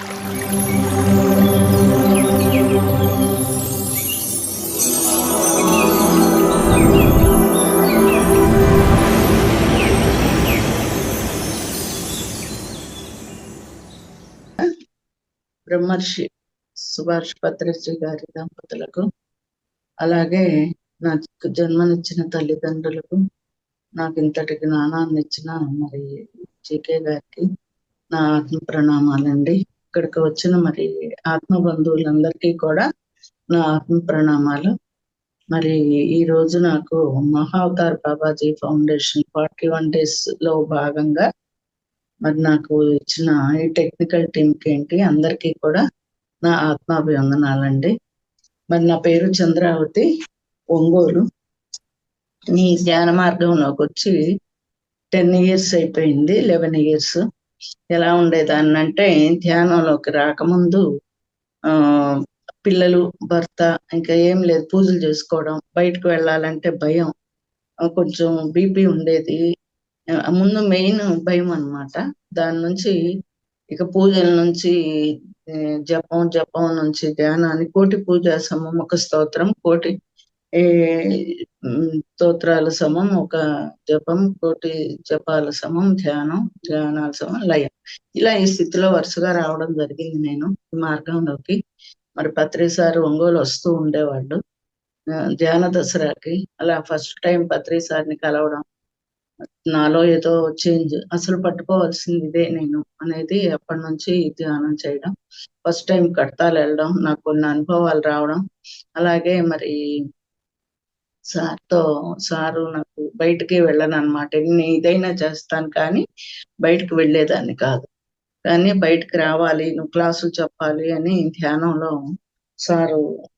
బ్రహ్మర్షి సుభాష్ పత్రిజీ గారి దంపతులకు, అలాగే నాకు జన్మనిచ్చిన తల్లిదండ్రులకు, నాకు ఇంతటి జ్ఞానాన్ని ఇచ్చిన మరి జీకే గారికి నా ఆత్మ ప్రణామాలండి. ఇక్కడికి వచ్చిన మరి ఆత్మ బంధువులందరికీ కూడా నా ఆత్మ ప్రణామాలు. మరి ఈ రోజు నాకు మహావతార్ బాబాజీ ఫౌండేషన్ 41 days లో భాగంగా మరి నాకు ఇచ్చిన ఈ టెక్నికల్ టీంకి ఏంటి అందరికీ కూడా నా ఆత్మాభివందనాలండి. మరి నా పేరు చంద్రావతి, ఒంగోలు. నీ ధ్యాన మార్గంలోకి వచ్చి 10 years అయిపోయింది, 11 years. ఎలా ఉండేదాన్ని అంటే, ధ్యానంలోకి రాకముందు పిల్లలు, భర్త, ఇంకా ఏం లేదు, పూజలు చేసుకోవడం, బయటకు వెళ్ళాలంటే భయం, కొంచెం బీపీ ఉండేది. ముందు మెయిన్ భయం అన్నమాట. దాని నుంచి ఇక పూజల నుంచి జపం నుంచి ధ్యానాన్ని, కోటి పూజా సమం ఒక స్తోత్రం, కోటి స్తోత్రాల సమం ఒక జపం, కోటి జపాల సమం ధ్యానం, ధ్యానాల సమం లయం. ఇలా ఈ స్థితిలో వరుసగా రావడం జరిగింది నేను ఈ మార్గంలోకి. మరి పత్రి సార్ ఒంగోలు వస్తూ ఉండేవాళ్ళు ధ్యాన దసరాకి. అలా ఫస్ట్ టైం పత్రి సార్ని కలవడం, నాలో ఏదో చేంజ్, అసలు పట్టుకోవాల్సింది ఇదే నేను అనేది అప్పటి నుంచి ధ్యానం చేయడం, ఫస్ట్ టైం కడతాలు వెళ్ళడం, నాకు కొన్ని అనుభవాలు రావడం. అలాగే మరి సారు నాకు బయటికి వెళ్ళను అనమాట. నేను ఇదైనా చేస్తాను కానీ బయటకు వెళ్ళేదాన్ని కాదు. కానీ బయటకు రావాలి, నువ్వు క్లాసులు చెప్పాలి అని ధ్యానంలో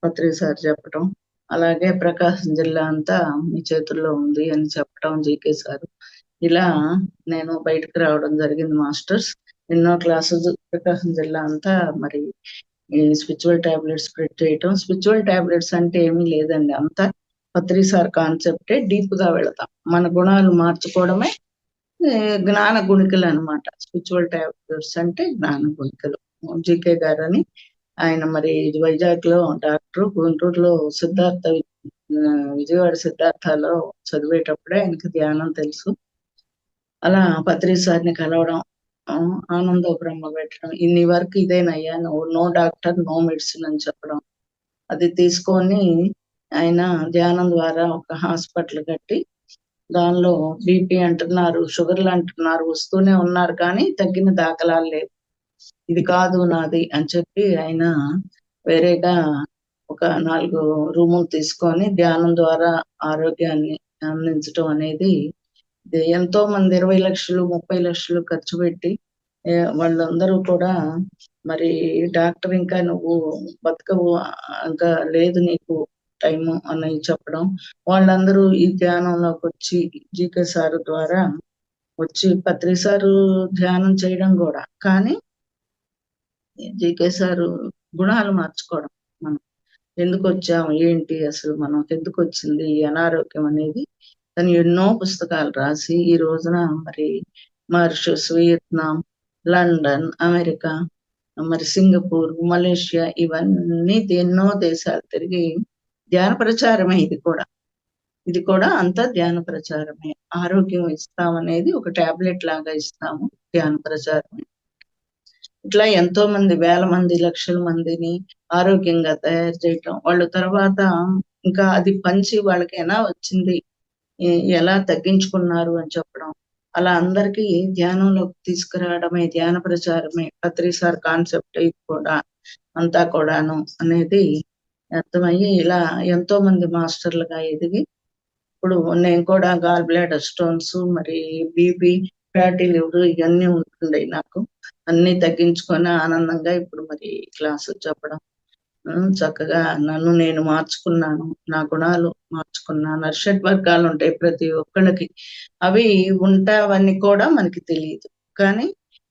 పత్రి సార్ చెప్పడం, అలాగే ప్రకాశం జిల్లా అంతా మీ చేతుల్లో ఉంది అని చెప్పడం జీకే సార్. ఇలా నేను బయటకు రావడం జరిగింది మాస్టర్స్. ఎన్నో క్లాసెస్ ప్రకాశం జిల్లా అంతా మరి ఈ స్పిరిచువల్ టాబ్లెట్స్ స్ప్రెడ్ చేయటం. స్పిరిచువల్ టాబ్లెట్స్ అంటే ఏమీ లేదండి, అంతా పత్రి సార్ కాన్సెప్టే. డీప్ గా వెళతాం, మన గుణాలు మార్చుకోవడమే జ్ఞాన గుణికలు అనమాట. స్పిరిచువల్ టాబ్లెట్స్ అంటే జ్ఞాన గుణికలు. జీకే గారు అని ఆయన మరి వైజాగ్ లో డాక్టర్, గుంటూరులో విజయవాడ సిద్ధార్థలో చదివేటప్పుడే ఆయనకి ధ్యానం తెలుసు. అలా పత్రి సార్ని కలవడం, ఆనంద బ్రహ్మ పెట్టడం, ఇన్ని వరకు ఇదేనయ్యా, నో డాక్టర్ నో మెడిసిన్ అని చెప్పడం, అది తీసుకొని ఆయన ధ్యానం ద్వారా ఒక హాస్పిటల్ కట్టి దానిలో బీపీ అంటున్నారు, షుగర్లు అంటున్నారు, వస్తూనే ఉన్నారు కానీ తగ్గిన దాఖలాలు లేవు. ఇది కాదు నాది అని చెప్పి ఆయన వేరేగా ఒక 4 రూములు తీసుకొని ధ్యానం ద్వారా ఆరోగ్యాన్ని అందించడం అనేది, ఎంతో మంది 20 లక్షలు 30 లక్షలు ఖర్చు పెట్టి వాళ్ళందరూ కూడా మరి డాక్టర్ ఇంకా నువ్వు బతకవు, ఇంకా లేదు నీకు టైము అని చెప్పడం, వాళ్ళందరూ ఈ ధ్యానంలోకి వచ్చి జీకే సారు ద్వారా వచ్చి పత్రి సారు ధ్యానం చేయడం కూడా. కానీ జీకే సారు గుణాలు మార్చుకోవడం, మనం ఎందుకు వచ్చాము, ఏంటి అసలు మనకు ఎందుకు వచ్చింది ఈ అనారోగ్యం అనేది, తను ఎన్నో పుస్తకాలు రాసి ఈ రోజున మరి మారిషస్, వియత్నాం, లండన్, అమెరికా, మరి సింగపూర్, మలేషియా, ఇవన్నీ ఎన్నో దేశాలు తిరిగి ధ్యాన ప్రచారమే. ఇది కూడా అంతా ధ్యాన ప్రచారమే. ఆరోగ్యం ఇస్తామనేది ఒక టాబ్లెట్ లాగా ఇస్తాము, ధ్యాన ప్రచారమే. ఇట్లా ఎంతో మంది, వేల మంది, లక్షల మందిని ఆరోగ్యంగా తయారు చేయటం, వాళ్ళు తర్వాత ఇంకా అది పంచి వాళ్ళకి ఎలా వచ్చింది, ఎలా తగ్గించుకున్నారు అని చెప్పడం, అలా అందరికీ ధ్యానంలోకి తీసుకురావడమే ధ్యాన ప్రచారమే పత్రి సార్ కాన్సెప్ట్. ఇది కూడా అంతా కూడాను అనేది అర్థమయ్యి ఇలా ఎంతో మంది మాస్టర్లుగా ఎదిగి, ఇప్పుడు నేను కూడా గాల్ బ్లాడర్ స్టోన్స్, మరి బీపీ, ఫ్యాటీ లివర్ ఇవన్నీ ఉంటుండే నాకు, అన్ని తగ్గించుకొని ఆనందంగా ఇప్పుడు మరి క్లాసులు చెప్పడం, చక్కగా నన్ను నేను మార్చుకున్నాను, నా గుణాలు మార్చుకున్నాను. షడ్ వర్గాలు ఉంటాయి ప్రతి ఒక్కళ్ళకి, అవి ఉంటావన్నీ కూడా మనకి తెలియదు, కానీ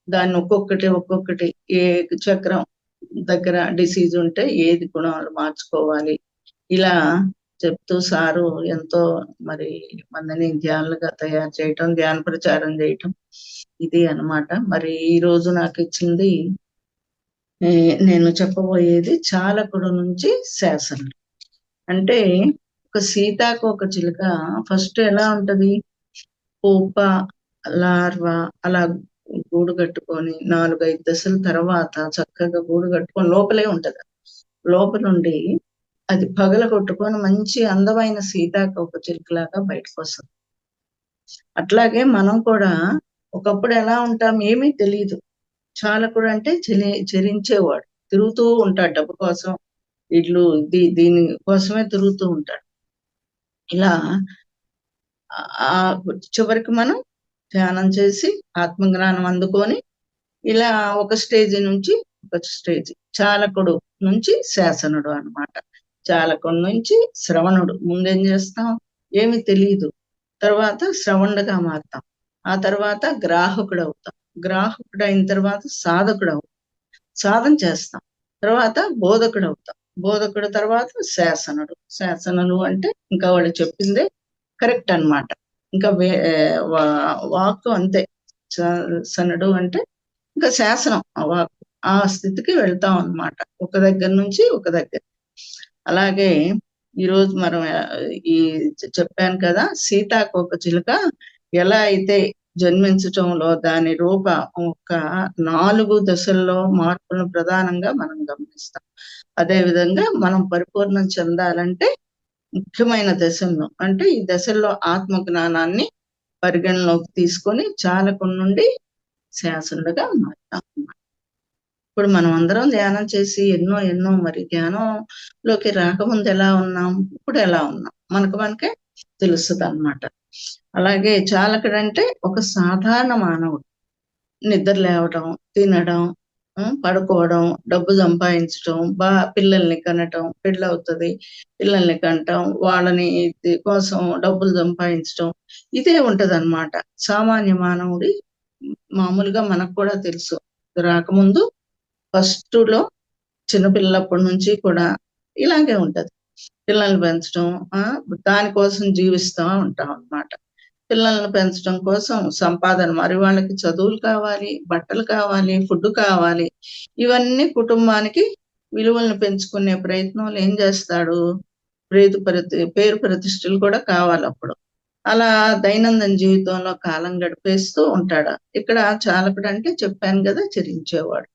దాన్ని ఒక్కొక్కటి ఏ చక్రం దగ్గర డిసీజ్ ఉంటే ఏది గుణాలు మార్చుకోవాలి, ఇలా చెప్తూ సారు ఎంతో మరి మందిని ధ్యానులుగా తయారు చేయటం, ధ్యాన ప్రచారం చేయటం, ఇది అన్నమాట. మరి ఈ రోజు నాకు ఇచ్చింది నేను చెప్పబోయేది చాలకుడు నుంచి శాసనం. అంటే ఒక సీతాకోక చిలుక ఫస్ట్ ఎలా ఉంటది? పూప, లార్వా అలా గూడు కట్టుకొని 4, 5 దశల తర్వాత చక్కగా గూడు కట్టుకొని లోపలే ఉంటది. లోపలుండి అది పగలగొట్టుకొని మంచి అందమైన సీతాకోక చిలుకలాగా బయటకొస్తది. అట్లాగే మనం కూడా ఒకప్పుడు ఎలా ఉంటాం ఏమీ తెలీదు. చాలకుడు అంటే చరించేవాడు. తిరుగుతూ ఉంటాడు డబ్బు కోసం. దీని కోసమే తిరుగుతూ ఉంటాడు. ఇలా చివరికి మనం ధ్యానం చేసి ఆత్మజ్ఞానం అందుకొని ఇలా ఒక స్టేజ్ నుంచి ఒక స్టేజ్. చాలకుడు నుంచి శాసనుడు అన్నమాట. చాలకుడు నుంచి శ్రవణుడు. ముందేం చేస్తాం? ఏమి తెలీదు. తర్వాత శ్రవణుడుగా మారతాం. ఆ తర్వాత గ్రాహకుడవుతాం. గ్రాహకుడయిన తర్వాత సాధకుడవుతాం. సాధన చేస్తాం. తర్వాత బోధకుడవుతాం. బోధకుడు తర్వాత శాసనుడు. శాసనులు అంటే ఇంకా వాళ్ళు చెప్పిందే కరెక్ట్ అన్నమాట. ఇంకా వాక్కు అంతే. శాసనుడు అంటే ఇంకా శాసనం ఆ వాక్కు. ఆ స్థితికి వెళ్తాం అన్నమాట. ఒక దగ్గర నుంచి ఒక దగ్గర. అలాగే ఈరోజు మనం ఈ చెప్పాను కదా! సీతాకోకచిలుక ఎలా అయితే జన్మించటంలో దాని రూప ఒక 4 దశల్లో మార్పులను ప్రధానంగా మనం గమనిస్తాం. అదే విధంగా మనం పరిపూర్ణం చెందాలంటే ముఖ్యమైన దశల్లో అంటే ఈ దశల్లో ఆత్మ జ్ఞానాన్ని పరిగణలోకి తీసుకొని చాలకుడి నుండి శాసనుడుగా మారుతాం. ఇప్పుడు మనం అందరం ధ్యానం చేసి ఎన్నో మరి ధ్యానంలోకి రాకముందు ఎలా ఉన్నాం? ఇప్పుడు ఎలా ఉన్నాం? మనకే తెలుస్తదన్నమాట. అలాగే చాలకుడంటే ఒక సాధారణ మానవుడు. నిద్ర లేవటం, తినడం, పడుకోవడం, డబ్బు సంపాదించటం, పిల్లల్ని కనటం, పెళ్ళవుతది. పిల్లల్ని కంటం, వాళ్ళని కోసం డబ్బులు సంపాదించటం. ఇదే ఉంటదన్నమాట. సామాన్య మానవుడి మామూలుగా మనకు కూడా తెలుసు. రాకముందు ఫస్ట్‌లో చిన్నపిల్లలప్పటి నుంచి కూడా ఇలాగే ఉంటది. పిల్లల్ని పెంచడం, దానికోసం జీవిస్తా ఉంటాం అన్నమాట. పిల్లల్ని పెంచడం కోసం సంపాదన మరి వాళ్ళకి చదువులు కావాలి, బట్టలు కావాలి, ఫుడ్ కావాలి. ఇవన్నీ కుటుంబానికి విలువలను పెంచుకునే ప్రయత్నంలో ఏం చేస్తాడు? పేరు ప్రతిష్టలు కూడా కావాలప్పుడు. అలా దైనందిన జీవితంలో కాలం గడిపేస్తూ ఉంటాడు. ఇక్కడ చాలకుడంటే చెప్పాను గదా! చరించేవాడు.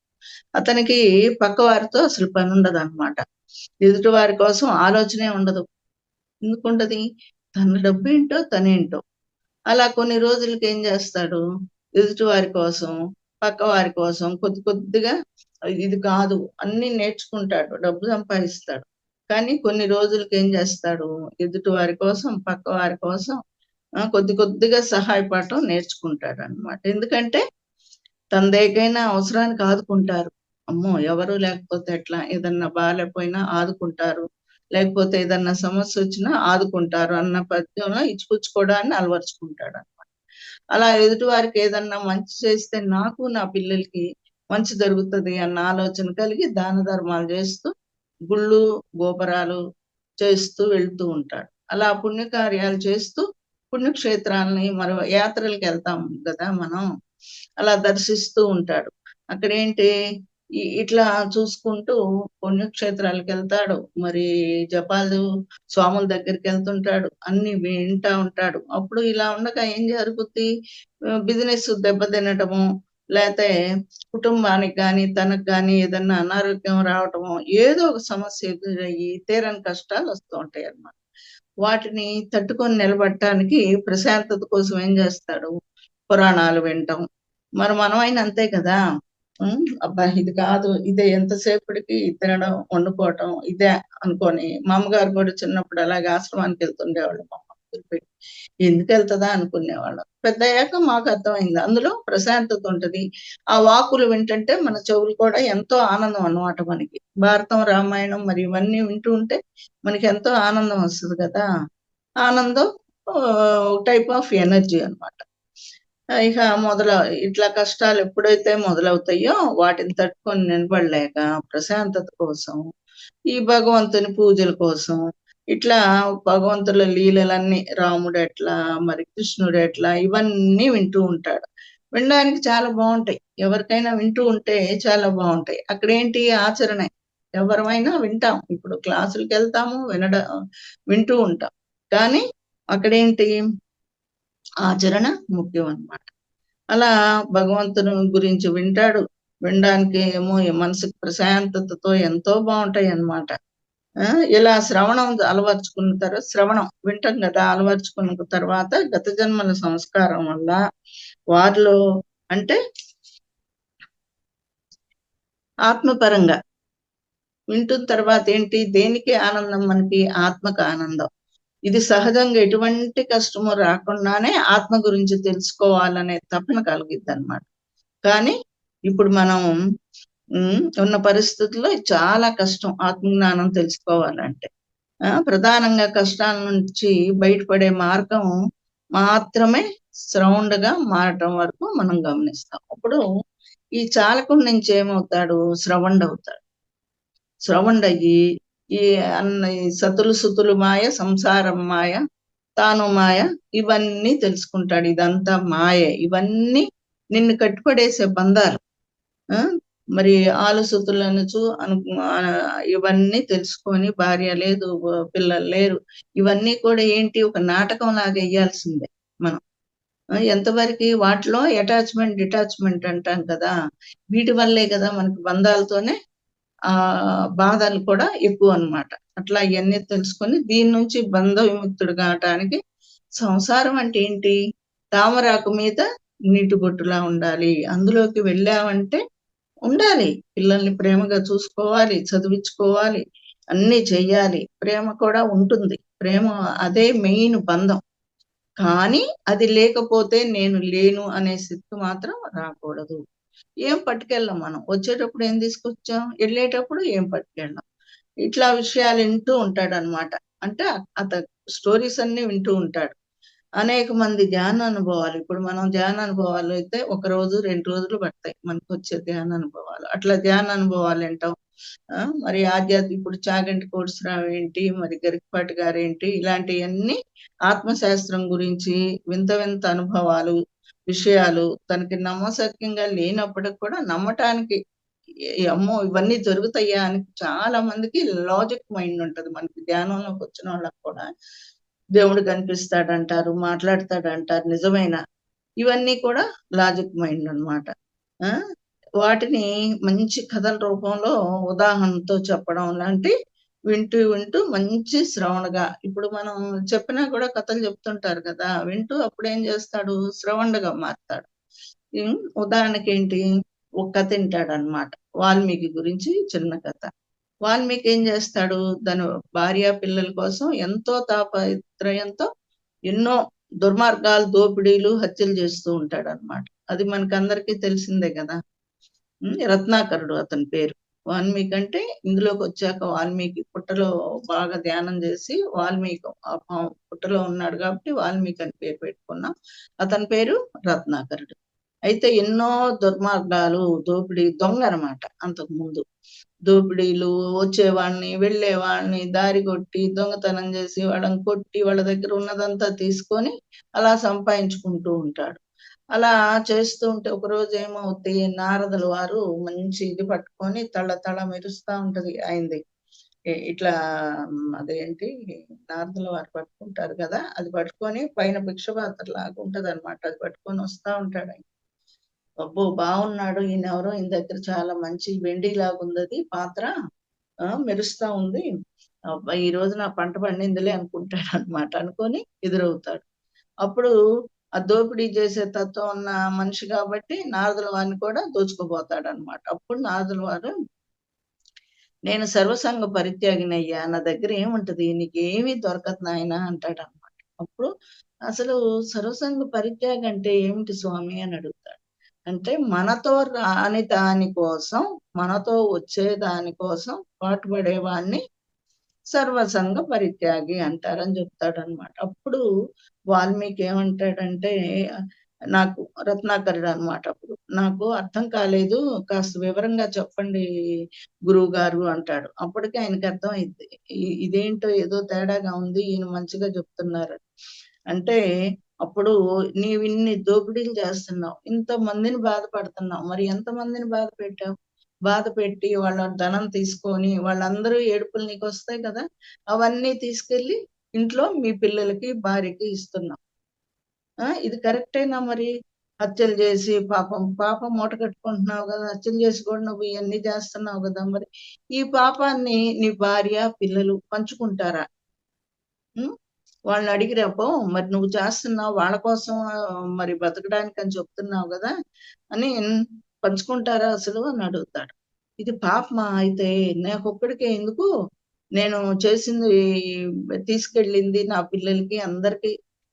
అతనికి పక్కవారితో అసలు పనుండదన్నమాట. ఎదుటి వారి కోసం ఆలోచనే ఉండదు. ఎందుకుండది? తన డబ్బేంటో తనేంటో. అలా కొన్ని రోజులకి ఏం చేస్తాడు? ఎదుటి వారి కోసం, పక్కవారి కోసం కొద్ది కొద్దిగా ఇది కాదు అన్నీ నేర్చుకుంటాడు. డబ్బు సంపాదిస్తాడు. కానీ కొన్ని రోజులకి ఏం చేస్తాడు? ఎదుటి వారి కోసం, పక్కవారి కోసం కొద్ది కొద్దిగా సహాయపడటం నేర్చుకుంటాడన్నమాట. ఎందుకంటే తనదేకైనా అవసరానికి ఆదుకుంటారు. అమ్మో! ఎవరు లేకపోతే ఎట్లా? ఏదన్నా బాలేపోయినా ఆదుకుంటారు. లేకపోతే ఏదన్నా సమస్యొచ్చినా ఆదుకుంటారు అన్న పద్యంలో ఇచ్చిపుచ్చుకోవడాన్ని అలవరుచుకుంటాడన్నమాట. అలా ఎదుటి వారికి ఏదన్నా మంచి చేస్తే నాకు, నా పిల్లలకి మంచి జరుగుతది అన్న ఆలోచన కలిగి దాన ధర్మాలు చేస్తూ, గుళ్ళు, గోపురాలు చేస్తూ వెళ్తూ ఉంటాడు. అలా పుణ్యకార్యాలు చేస్తూ పుణ్యక్షేత్రాలని మరి యాత్రలకెళ్తాం గదా మనం. అలా దర్శిస్తూ ఉంటాడు. అక్కడేంటి ఇట్లా చూసుకుంటూ పుణ్యక్షేత్రాలకెళ్తాడు. మరి జపాలు స్వాముల దగ్గరికెళ్తుంటాడు. అన్నీ వింటా ఉంటాడు. అప్పుడు ఇలా ఉండగా ఏం జరుగుద్ది? బిజినెస్ దెబ్బతినటము, లేతే కుటుంబానికి గానీ, తనకు గానీ ఏదన్నా అనారోగ్యం రావటమో, ఏదో ఒక సమస్య ఎదురయ్యి తీరని కష్టాలొస్తూ ఉంటాయన్నమాట. వాటిని తట్టుకొని నిలబడటానికి ప్రశాంతత కోసం ఏం జేస్తాడు? పురాణాలు వినటం. మనమైనా అంతే కదా! అబ్బా! ఇది కాదు. ఇదే ఎంతసేపటికి తినడం, వండుకోవటం ఇదే అనుకోని మా అమ్మగారు కూడా చిన్నప్పుడు అలాగే ఆశ్రమానికెళ్తుండేవాళ్ళు మా అమ్మ వదిలిపెట్టి. ఎందుకెళ్తదా అనుకునేవాళ్ళం. పెద్దయ్యాక మాకు అర్థమైంది. అందులో ప్రశాంతత ఉంటది. ఆ వాక్కులు వింటుంటే మన చెవులు కూడా ఎంతో ఆనందం అన్నమాట మనకి. భారతం, రామాయణం మరి ఇవన్నీ వింటూ ఉంటే మనకెంతో ఆనందం వస్తది కదా! ఆనందం టైప్ ఆఫ్ ఎనర్జీ అన్నమాట. ఇక ఇట్లా కష్టాలు ఎప్పుడైతే మొదలవుతాయో వాటిని తట్టుకొని నిలబడలేక ప్రశాంతత కోసం, ఈ భగవంతుని పూజల కోసం, ఇట్లా భగవంతుల లీలలన్నీ రాముడెట్లా, మరి కృష్ణుడెట్లా ఇవన్నీ వింటూ ఉంటాడు. వినడానికి చాలా బాగుంటాయి. ఎవరికైనా వింటూ ఉంటే చాలా బాగుంటాయి. అక్కడేంటి ఆచరణే. ఎవరమైనా వింటాం. ఇప్పుడు క్లాసులకెళ్తాము, వింటూ ఉంటాం. కానీ అక్కడేంటి ఆచరణ ముఖ్యం అన్నమాట. అలా భగవంతుని గురించి వింటాడు. వినడానికి ఏమో మనసుకు ప్రశాంతతతో ఎంతో బావుంటాయన్నమాట. ఆ! ఇలా శ్రవణం అలవరుచుకున్న తర్వాత శ్రవణం వింటాం గదా! అలవరుచుకున్న తర్వాత గత జన్మల సంస్కారం వల్ల వారిలో అంటే ఆత్మపరంగా వింటున్న తర్వాత ఏంటి దేనికి ఆనందం మనకి ఆత్మకు ఆనందం. ఇది సహజంగా ఎటువంటి కష్టము రాకుండానే ఆత్మ గురించి తెలుసుకోవాలనే తపన కలిగిద్దనమాట. కానీ ఇప్పుడు మనం ఉన్న పరిస్థితుల్లో ఇది చాలా కష్టం ఆత్మజ్ఞానం తెలుసుకోవాలంటే. ప్రధానంగా కష్టాల నుంచి బయటపడే మార్గం మాత్రమే శ్రౌండ్‌గా మారటం వరకు మనం గమనిస్తాం. అప్పుడు ఈ చాలకుడి నుంచి ఏమవుతాడు? శ్రవణుడవుతాడు. శ్రవణుడయ్యి ఈ ఈ సతులు, సుతులు మాయ, సంసారం మాయ, తాను మాయ ఇవన్నీ తెలుసుకుంటాడు. ఇదంతా మాయే. ఇవన్నీ నిన్ను కట్టిపడేసే బంధాలు. ఆ! మరి ఆలుసుతులనుచు ఇవన్నీ తెలుసుకొని భార్య లేదు, పిల్లలు లేరు. ఇవన్నీ కూడా ఏంటి ఒక నాటకంలాగా ఎయ్యాల్సిందే మనం. ఎంతవరకి వాటిలో అటాచ్‌మెంట్, డిటాచ్‌మెంట్ అంటాం కదా! వీటి వల్లే కదా మనకి బంధాలతోనే బాధలు కూడా ఎక్కువన్నమాట. అట్లా ఇయన్నీ తెలుసుకొని దీని నుంచి బంధ విముక్తుడు కావటానికి సంసారం అంటే ఏంటి? తామరాకు మీద నీటి బొట్టులా ఉండాలి. అందులోకి వెళ్ళామంటే ఉండాలి. పిల్లల్ని ప్రేమగా చూసుకోవాలి, చదివించుకోవాలి, అన్నీ చెయ్యాలి. ప్రేమ కూడా ఉంటుంది. ప్రేమ అదే మెయిన్ బంధం. కానీ అది లేకపోతే నేను లేను అనే స్థితి మాత్రం రాకూడదు. ఏం పట్టుకెళ్ళం మనం. వచ్చేటప్పుడు ఏం తీసుకొచ్చాం? ఎళ్ళేటప్పుడు ఏం పట్టుకెళ్ళం. ఇట్లా విషయాలు వింటూ ఉంటాడనమాట. అంటే స్టోరీస్ అన్నీ వింటూ ఉంటాడు. అనేక మంది ధ్యానానుభవాలు. ఇప్పుడు మనం ధ్యానానుభవాలు అయితే ఒక రోజు, 2 రోజులు పడతాయి మనకొచ్చే ధ్యానానుభవాలు. అట్లా ధ్యానానుభవాలు వింటాం. మరి ఇప్పుడు చాగంటి కోటేశ్వరరావు ఏంటి, మరి గరికపాటి గారేంటి ఇలాంటియన్నీ ఆత్మశాస్త్రం గురించి వింత వింత అనుభవాలు, విషయాలు తనకి నమ్మశక్యంగా లేనప్పటికి కూడా నమ్మటానికి అమ్మో! ఇవన్నీ జరుగుతాయా అని చాలా మందికి లాజిక్ మైండ్ ఉంటది. మనకి ధ్యానంలోకి వచ్చిన వాళ్ళకి కూడా దేవుడు కనిపిస్తాడంటారు, మాట్లాడతాడంటారు నిజమేనా? ఇవన్నీ కూడా లాజిక్ మైండ్ అన్నమాట. ఆ! వాటిని మంచి కథల రూపంలో ఉదాహరణతో చెప్పడం లాంటి వింటూ, వింటూ మంచి శ్రవణగా ఇప్పుడు మనం చెప్పినా కూడా కథలు చెప్తుంటారు కదా! వింటూ అప్పుడేం చేస్తాడు శ్రవణుడుగా మారతాడు. ఉదాహరణకేంటి ఒక కథ ఇంటాడన్నమాట. వాల్మీకి గురించి చిన్న కథ. వాల్మీకి ఏం చేస్తాడు తన భార్య పిల్లల కోసం ఎంతో తాపత్రయంతో ఎన్నో దుర్మార్గాలు, దోపిడీలు, హత్యలు చేస్తూ ఉంటాడన్నమాట. అది మనకందరికీ తెలిసిందే కదా! రత్నాకరుడు అతని పేరు. వాల్మీకి అంటే ఇందులోకొచ్చాక వాల్మీకి పుట్టలో బాగా ధ్యానం చేసి వాల్మీకి పుట్టలో ఉన్నాడు కాబట్టి వాల్మీకి అని పేరు పెట్టుకున్నాం. అతని పేరు రత్నాకరుడు. అయితే ఎన్నో దుర్మార్గాలు, దొంగనమాట అంతకుముందు. దోపిడీలు వచ్చేవాడిని, వెళ్ళేవాడిని, దారి కొట్టి, దొంగతనం చేసి, వాళ్ళని కొట్టి, వాళ్ళ దగ్గర ఉన్నదంతా తీసుకొని అలా సంపాదించుకుంటూ ఉంటాడు. అలా చేస్తూ ఉంటే ఒకరోజు ఏమవుద్ది నారదుల వారు మంచి ఇది పట్టుకొని తళ తళ మెరుస్తా ఉంటది ఆయనది. ఇట్లా అదేంటి నారదుల వారు పట్టుకుంటారు కదా! అది పట్టుకొని పైన భిక్షపాత్రలాగా ఉంటదన్నమాట. అది పట్టుకొని వస్తా ఉంటాడాయన. అబ్బో! బావున్నాడు. ఈయనెవరో ఈయన దగ్గర చాలా మంచి వెండిలాగుందది పాత్ర. మెరుస్తా ఉంది. అబ్బా! ఈరోజు నా పంట పండిందిలే అనుకుంటాడనమాట. అనుకోని ఎదురవుతాడు. అప్పుడు ఆ దోపిడీ చేసే తత్వం ఉన్న మనిషి కాబట్టి నారదుల వారిని కూడా దోచుకుపోతాడనమాట. అప్పుడు నారదుల వారు నేను సర్వసంగ పరిత్యాగినయ్యా. నా దగ్గర ఏముంటది? నీకేమీ దొరకదు నాయనా అంటాడనమాట. అప్పుడు అసలు సర్వసంగ పరిత్యాగం అంటే ఏమిటి స్వామి అని అడుగుతాడు. అంటే మనతో రాని దాని కోసం, మనతో వచ్చే దాని కోసం పాటుపడేవాడిని సర్వసంగ పరిత్యాగి అంటారని చెప్తాడనమాట. అప్పుడు వాల్మీకి ఏమంటాడంటే నాకు రత్నాకరుడనమాట అప్పుడు. నాకు అర్థం కాలేదు. కాస్త వివరంగా చెప్పండి గురువుగారు అంటాడు. అప్పటికి ఆయనకి అర్థమైద్ది. ఇదేంటో ఏదో తేడాగా ఉంది. ఈయన మంచిగా చెప్తున్నారు. అంటే అప్పుడు నీవిన్ని దోపిడీలు చేస్తున్నావు, ఇంతమందిని బాధపడుతున్నావు, మరి ఎంతమందిని బాధ పెట్టావు? బాధ పెట్టి వాళ్ళ ధనం తీసుకొని వాళ్ళందరూ ఏడుపులు నీకొస్తాయి కదా! అవన్నీ తీసుకెళ్ళి ఇంట్లో మీ పిల్లలకి, భార్యకి ఇస్తున్నావు. ఇది కరెక్టేనా మరి? హత్యలు చేసి పాపం మూట కట్టుకుంటున్నావు గదా! హత్యలు చేసి కూడా నువ్వు ఇయన్నీ చేస్తున్నావు గదా! మరి ఈ పాపాన్ని నీ భార్య, పిల్లలు పంచుకుంటారా? హ్మ్. వాళ్ళని అడిగిరా పో, మరి నువ్వు చేస్తున్నావు వాళ్ళ కోసం మరి బతకడానికని చెప్తున్నావు గదా! అని పంచుకుంటారా అసలు అని అడుగుతాడు. ఇది పాపమా అయితే? నాకొక్కడికే ఎందుకు? నేను చేసింది తీసుకెళ్ళింది నా పిల్లలకి, అందరికి,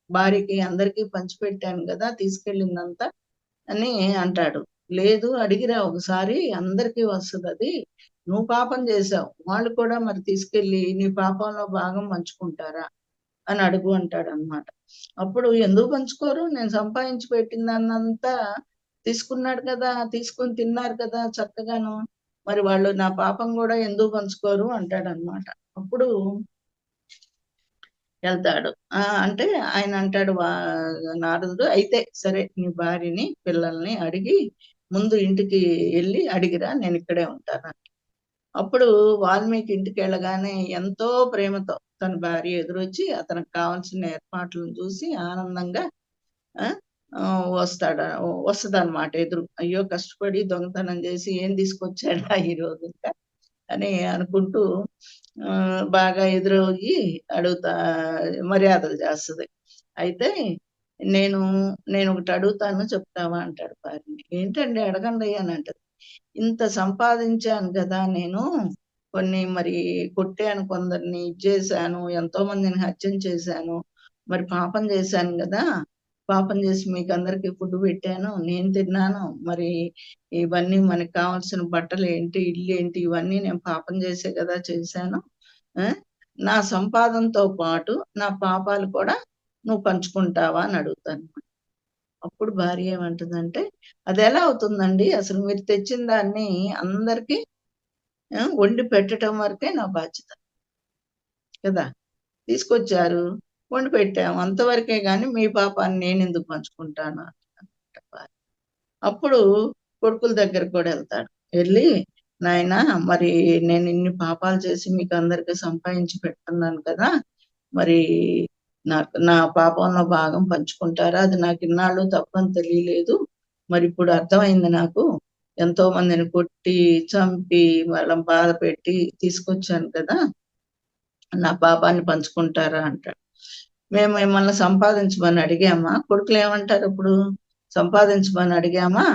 భార్యకి అందరికి పంచిపెట్టాను గదా! తీసుకెళ్ళిందంతా అని అంటాడు. లేదు అడిగిరా ఒకసారి, అందరికీ వస్తదది. నువ్వు పాపం చేశావు. వాళ్ళు కూడా మరి తీసుకెళ్ళి నీ పాపంలో భాగం పంచుకుంటారా? అని అడుగు అంటాడనమాట. అప్పుడు ఎందుకు పంచుకోరు? నేను సంపాదించి పెట్టిన దాన్నంతా తీసుకున్నాడు కదా! తీసుకొని తిన్నారు కదా చక్కగాను. మరి వాళ్ళు నా పాపం గూడా ఎందుకు పంచుకోరు అంటాడనమాట. అప్పుడు ఎళ్తాడు. అంటే ఆయన అంటాడు నారదుడు, అయితే సరే నీ భార్యని, పిల్లల్ని అడిగి ముందు ఇంటికి ఎళ్లి అడిగిరా నేనిక్కడే ఉంటాను. అప్పుడు వాల్మీకి ఇంటికెళ్ళగానే ఎంతో ప్రేమతో తన భార్య ఎదురొచ్చి అతనికి కావాల్సిన ఏర్పాట్లను చూసి ఆనందంగా ఆ! వస్తాడు. వస్తదనమాట ఎదురు. అయ్యో! కష్టపడి దొంగతనం చేసి ఏం తీసుకొచ్చాడా ఈరోజు ఇంకా అని అనుకుంటూ బాగా ఎదురొయ్యి అడుగుతా మర్యాదలు చేస్తది. అయితే నేను నేనొకటి అడుగుతాను చెప్తావా అంటాడు భార్యని. ఏంటండి అడగండి అని అంటది. ఇంత సంపాదించాను గదా నేను. కొన్ని మరి కొట్టాను కొందరిని, ఇది చేశాను, ఎంతో మందిని హత్యం చేశాను. మరి పాపం చేశాను గదా! పాపం చేసి మీకందరికి ఫుడ్ పెట్టాను. నేను తిన్నాను. మరి ఇవన్నీ మనకు కావాల్సిన బట్టలేంటి, ఇల్లేంటి ఇవన్నీ నేను పాపం చేసే గదా చేశాను. ఆ! నా సంపాదనతో పాటు నా పాపాలు కూడా నువ్వు పంచుకుంటావా అని అడుగుతాను. అప్పుడు భార్య ఏమంటదంటే, "అదెలా అవుతుందండి? అసలు మీరు తెచ్చిన దాన్ని అందరికి వండి పెట్టటం వరకే నా బాధ్యత కదా! తీసుకొచ్చారు, వండి పెట్టాము. అంతవరకే గాని మీ పాపాన్ని నేనెందుకు పంచుకుంటాను" అంటదనమాట భార్య. అప్పుడు కొడుకుల దగ్గరికి కూడా ఎళ్తాడు. ఎళ్లి, "నాయనా మరి నేనిన్ని పాపాలు చేసి మీకందరికి సంపాదించి పెడుతున్నాను కదా! మరి నా పాపంలో భాగం పంచుకుంటారా? అది నాకిన్నాళ్ళు తప్పని తెలియలేదు. మరిప్పుడు అర్థమైంది నాకు. ఎంతో మందిని కొట్టి, చంపి, వాళ్ళని బాధపెట్టి తీసుకొచ్చాను కదా! నా పాపాన్ని పంచుకుంటారా?" అంటాడు. మేము మిమ్మల్ని సంపాదించమని అడిగామా? కొడుకులేమంటారప్పుడు? సంపాదించమని అడిగామా?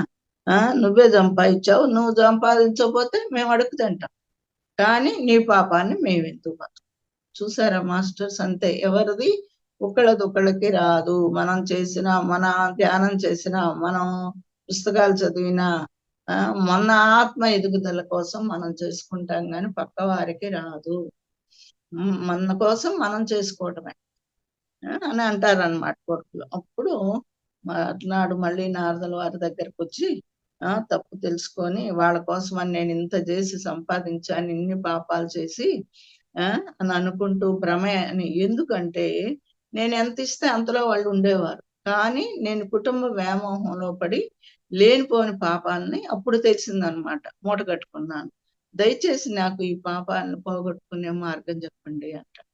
నువ్వే సంపాదించావు. నువ్వు సంపాదించకపోతే మేము అడుక్కు తింటాం. కానీ నీ పాపాన్ని మేమెందుకు పంచుకుంటాం. చూసారా మాస్టర్స్ అంతే. ఎవరిది ఒకళ్ళదొకళ్ళకి రాదు. మనం చేసిన, మన ధ్యానం చేసిన, మనం పుస్తకాలు చదివినా మన ఆత్మ ఎదుగుదల కోసం మనం చేసుకుంటాం గానీ పక్కవారికి రాదు. మన కోసం మనం చేసుకోవటమే. అని అంటారనమాట కొడుకులు. అప్పుడు మర్నాడు మళ్ళీ నారదుల వారి దగ్గరకొచ్చి తప్పు తెలుసుకొని వాళ్ళ కోసమని నేనింత జేసి సంపాదించాను, ఇన్ని పాపాలు చేసి అని అనుకుంటూ అని ఎందుకంటే నేనెంతిస్తే అంతలో వాళ్ళుండేవారు. కానీ నేను కుటుంబ వ్యామోహంలో పడి లేనిపోని పాపాల్ని అప్పుడు తెలిసిందనమాట. మూటగట్టుకున్నాను. దయచేసి నాకు ఈ పాపాలను పోగొట్టుకునే మార్గం జెప్పండి అంటాడు.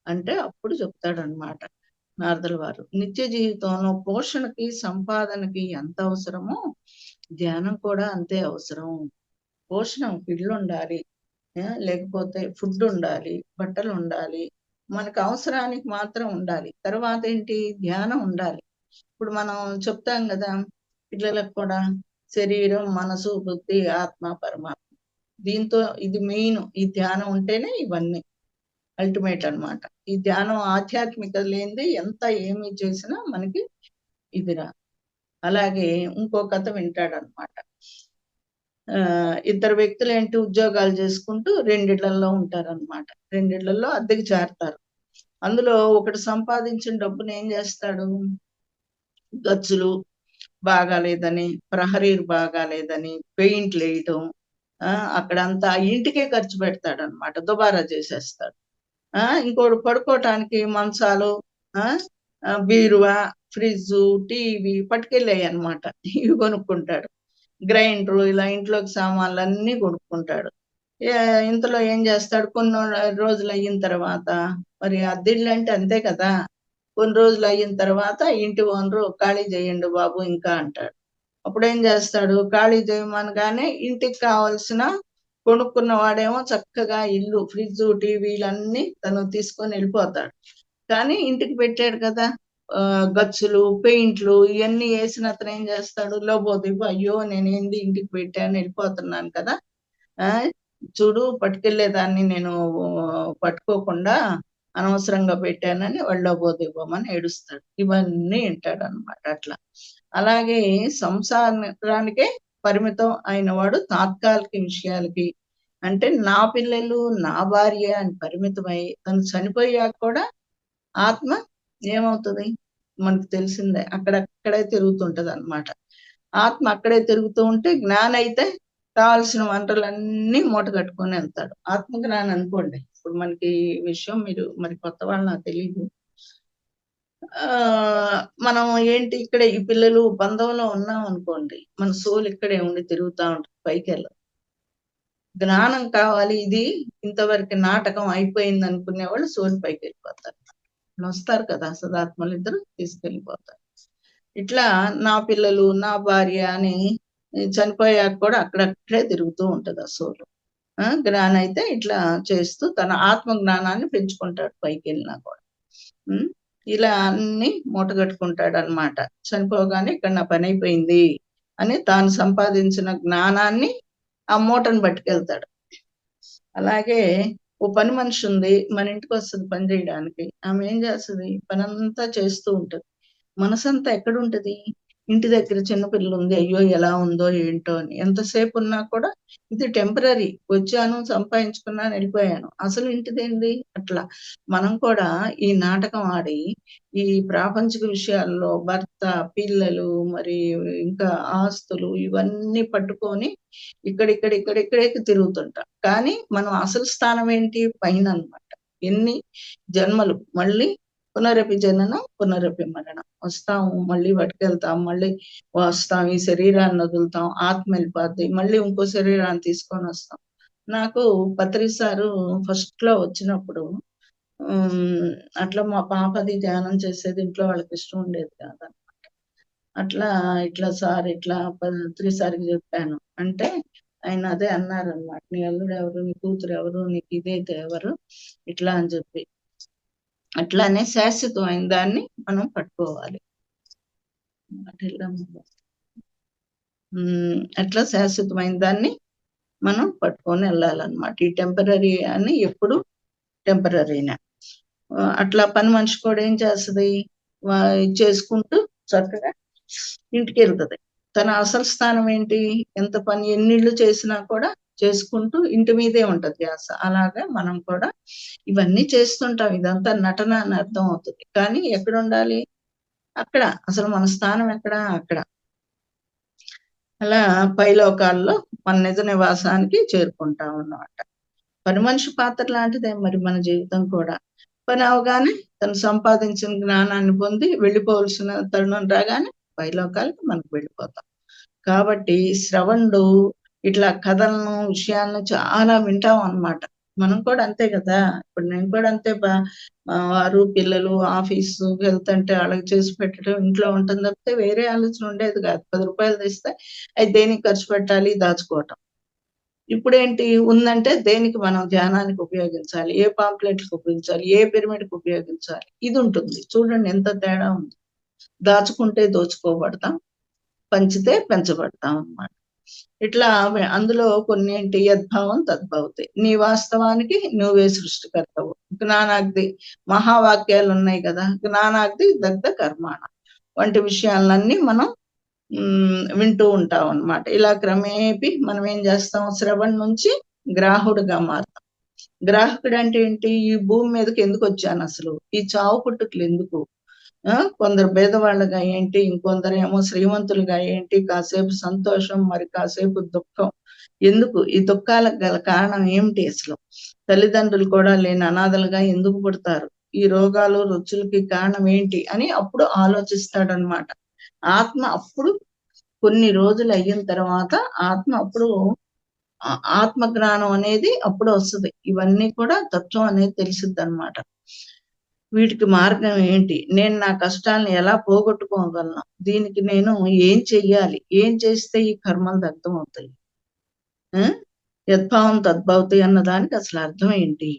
అంటే అప్పుడు చెప్తాడనమాట నారదుల వారు. నిత్య జీవితంలో పోషణకి, సంపాదనకి ఎంత అవసరమో ధ్యానం కూడా అంతే అవసరం. పోషణ ఇల్లుండాలి. లేకపోతే ఫుడ్డుండాలి, బట్టలుండాలి. మనకు అవసరానికి మాత్రం ఉండాలి. తర్వాతేంటి ధ్యానం ఉండాలి. ఇప్పుడు మనం చెప్తాం గదా! పిల్లలకు కూడా శరీరం, మనసు, బుద్ధి, ఆత్మ, పరమాత్మ. దీంతో ఇది మెయిను. ఈ ధ్యానం ఉంటేనే ఇవన్నీ. అల్టిమేట్ అన్నమాట. ఈ ధ్యానం ఆధ్యాత్మికత లేనిదే ఎంత ఏమి చేసినా మనకి ఇది రాదు. అలాగే ఇంకో కథ వింటాడన్నమాట. ఇద్దరు వ్యక్తులేంటి ఉద్యోగాలు చేసుకుంటూ రెండిళ్లల్లో ఉంటారన్నమాట. రెండిళ్లల్లో అద్దెకి చేరతారు. అందులో ఒకడు సంపాదించిన డబ్బుని ఏం చేస్తాడు? గచ్చులు బాగాలేదని, ప్రహరీలు బాగాలేదని పెయింట్‌లేయటం, అక్కడంతా ఇంటికే ఖర్చు పెడతాడన్నమాట. దుబారా చేసేస్తాడు. ఇంకోడు పడుకోటానికి మంచాలు, ఆ! బీరువా ఫ్రిడ్జ్, టీవీ పట్టుకెళ్ళాయి అనమాట. ఇవి కొనుక్కుంటాడు. గ్రైండరు ఇలా ఇంట్లోకి సామాన్లన్నీ కొనుక్కుంటాడు. ఇంతలో ఏం చేస్తాడు, కొన్ని రోజులు అయిన తర్వాత, మరి అద్దెళ్ళు అంటే అంతే కదా, కొన్ని రోజులు అయిన తర్వాత ఇంటి ఓనరు ఖాళీ చేయండి బాబు ఇంకా అంటాడు. అప్పుడేం చేస్తాడు, ఖాళీ చేయమనగానే ఇంటికి కావాల్సిన కొనుక్కున్న వాడేమో చక్కగా ఇల్లు, ఫ్రిడ్జ్, టీవీలన్నీ తను తీసుకొని వెళ్ళిపోతాడు. కానీ ఇంటికి పెట్టాడు కదా, గచ్చులు, పెయింట్లు ఇవన్నీ వేసిన అతను ఏం చేస్తాడు, లోబోదివ్వు అయ్యో నేనేంది ఇంటికి పెట్టాను వెళ్ళిపోతున్నాను కదా, చూడు పట్టుకెళ్ళేదాన్ని నేను పట్టుకోకుండా అనవసరంగా పెట్టానని లోబోదివ్వమని ఏడుస్తాడు. ఇవన్నీ వింటాడు అనమాట. అట్లా అలాగే సంసారానికే పరిమితం అయిన వాడు తాత్కాలిక విషయాలకి, అంటే నా పిల్లలు నా భార్య అని పరిమితమై తను చనిపోయాక కూడా ఆత్మ ఏమవుతుంది మనకు తెలిసిందే, అక్కడక్కడే తిరుగుతుంటది అనమాట. ఆత్మ అక్కడే తిరుగుతూ ఉంటే జ్ఞానం అయితే కావాల్సిన వనరులన్నీ మూట కట్టుకొని వెళ్తాడు. ఆత్మ జ్ఞానం అనుకోండి, ఇప్పుడు మనకి ఈ విషయం మీరు మరి కొత్త వాళ్ళు నాకు తెలియదు. మనం ఏంటి ఇక్కడ ఈ పిల్లలు బంధంలో ఉన్నాం అనుకోండి, మన సోల్ ఇక్కడే ఉండి తిరుగుతా ఉంటుంది, పైకి వెళ్ళదు. జ్ఞానం కావాలి, ఇది ఇంతవరకు నాటకం అయిపోయింది అనుకునే వాళ్ళు సోల్ పైకి వెళ్ళిపోతారు. వస్తారు కదా సదాత్మలు ఇద్దరు తీసుకెళ్ళిపోతారు. ఇట్లా నా పిల్లలు నా భార్య అని చనిపోయాక కూడా అక్కడక్కడే తిరుగుతూ ఉంటది ఆ సోలు. జ్ఞానం అయితే ఇట్లా చేస్తూ తన ఆత్మ జ్ఞానాన్ని పెంచుకుంటాడు పైకి వెళ్ళినా కూడా. ఇలా అన్ని మూటగట్టుకుంటాడు అనమాట. చనిపోగానే ఇక్కడ నా పని అయిపోయింది అని తాను సంపాదించిన జ్ఞానాన్ని ఆ మూటను పట్టుకెళ్తాడు. అలాగే ఓ పని మనిషి ఉంది, మన ఇంటికి వస్తుంది పని చేయడానికి. ఆమె ఏం చేస్తుంది, పనంతా చేస్తూ ఉంటది. మనసంతా ఎక్కడుంటది, ఇంటి దగ్గర చిన్నపిల్లలు ఉంది, అయ్యో ఎలా ఉందో ఏంటో అని. ఎంతసేపు ఉన్నా కూడా ఇది టెంపరరీ, వచ్చాను సంపాదించుకున్నాను వెళ్ళిపోయాను, అసలు ఇంటిదేంది. అట్లా మనం కూడా ఈ నాటకం ఆడి ఈ ప్రాపంచిక విషయాల్లో భర్త, పిల్లలు, మరి ఇంకా ఆస్తులు ఇవన్నీ పట్టుకొని ఇక్కడిక్కడే తిరుగుతుంటాం. కానీ మనం అసలు స్థానం ఏంటి, పైన అన్నమాట. ఎన్ని జన్మలు, మళ్ళీ పునరపి జననం పునరపి మరణం. వస్తాము, మళ్ళీ పట్టుకెళ్తాం, మళ్ళీ వస్తాం, ఈ శరీరాన్ని వదులుతాం, ఆత్మ వెళ్ళిపోద్ది, మళ్ళీ ఇంకో శరీరాన్ని తీసుకొని వస్తాం. నాకు పత్రి సారు ఫస్ట్ లో వచ్చినప్పుడు అట్లా మా పాపది ధ్యానం చేసేది, ఇంట్లో వాళ్ళకి ఇష్టం ఉండేది కాదనమాట. అట్లా ఇట్లా సార్ ఇట్లా పత్రి సార్కి చెప్పాను అంటే ఆయన అదే అన్నారనమాట, నీ అల్లుడు ఎవరు, నీ కూతురు ఎవరు, నీకు ఇదైతే ఎవరు, ఇట్లా అని చెప్పి. అట్లానే శాశ్వతమైన దాన్ని మనం పట్టుకోవాలి. అట్లా శాశ్వతమైన దాన్ని మనం పట్టుకొని వెళ్ళాలన్నమాట. ఈ టెంపరరీ అని ఎప్పుడు టెంపరరీనే. అట్లా పని మనిషి కూడా ఏం చేస్తుంది, చేసుకుంటూ చక్కగా ఇంటికి వెళ్తుంది. తన అసలు స్థానం ఏంటి, ఎంత పని ఎన్నిళ్ళు చేసినా కూడా చేసుకుంటూ ఇంటి మీదే ఉంటది ధ్యాస. అలాగా మనం కూడా ఇవన్నీ చేస్తుంటాం, ఇదంతా నటన అని అర్థం అవుతుంది. కానీ ఎక్కడ ఉండాలి, అక్కడ. అసలు మన స్థానం ఎక్కడ, అక్కడ. అలా పైలోకాల్లో మన నిజ నివాసానికి చేరుకుంటాం అన్నమాట. పని మనిషి పాత్ర లాంటిదే మరి మన జీవితం కూడా. పని అవగానే తను సంపాదించిన జ్ఞానాన్ని పొంది వెళ్ళిపోవలసిన తరుణం రాగానే పైలోకాలకి మనకు వెళ్ళిపోతాం. కాబట్టి శ్రవణుడు ఇట్లా కథలను, విషయాలను చాలా వింటాం అన్నమాట. మనం కూడా అంతే కదా, ఇప్పుడు నేను కూడా అంతే. వారు పిల్లలు ఆఫీసు వెళ్తుంటే వాళ్ళకి చేసి పెట్టడం ఇంట్లో ఉంటుంది తప్పితే వేరే ఆలోచన ఉండేది కాదు. 10 రూపాయలు తెస్తే అది దేనికి ఖర్చు పెట్టాలి, దాచుకోవటం. ఇప్పుడేంటి ఉందంటే దేనికి మనం ధ్యానానికి ఉపయోగించాలి, ఏ పాంప్లెట్లకు ఉపయోగించాలి, ఏ పిరమిడ్కి ఉపయోగించాలి, ఇది ఉంటుంది. చూడండి ఎంత తేడా ఉంది. దాచుకుంటే దోచుకోబడతాం, పంచితే పెంచబడతాం అన్నమాట. ఇట్లా అందులో కొన్ని ఏంటి, యద్భావం తద్భవతి. నీ వాస్తవానికి నువ్వే సృష్టికర్తవు. జ్ఞానాగ్ది మహావాక్యాలు ఉన్నాయి కదా, జ్ఞానాగ్ది దగ్ధ కర్మాణ వంటి విషయాలన్నీ మనం వింటూ ఉంటాం అన్నమాట. ఇలా క్రమేపీ మనం ఏం చేస్తాం, శ్రవణ్ నుంచి గ్రాహుడుగా మారుతాం. గ్రాహకుడు అంటే ఏంటి, ఈ భూమి మీదకి ఎందుకు వచ్చాను, అసలు ఈ చావు పుట్టుకలు ఎందుకు, కొందరు పేదవాళ్ళుగా ఏంటి, ఇంకొందరు ఏమో శ్రీమంతులుగా ఏంటి, కాసేపు సంతోషం మరి కాసేపు దుఃఖం ఎందుకు, ఈ దుఃఖాలకు గల కారణం ఏమిటి, అసలు తల్లిదండ్రులు కూడా లేని అనాథలుగా ఎందుకు పుడతారు, ఈ రోగాలు రుచులకి కారణం ఏంటి అని అప్పుడు ఆలోచిస్తాడనమాట. ఆత్మ అప్పుడు కొన్ని రోజులు అయిన తర్వాత ఆత్మ అప్పుడు ఆత్మ జ్ఞానం అనేది అప్పుడు వస్తది. ఇవన్నీ కూడా తత్వం అనేది తెలిసిద్దనమాట. వీటికి మార్గం ఏంటి? నేను నా కష్టాలను ఎలా పోగొట్టుకోగలను? దీనికి నేను ఏం చెయ్యాలి? ఏం చేస్తే ఈ కర్మలు దగ్ధమవుతాయి? ఆ! యద్భావం తద్భవతి అన్న దానికి అసలు అర్థం ఏంటి?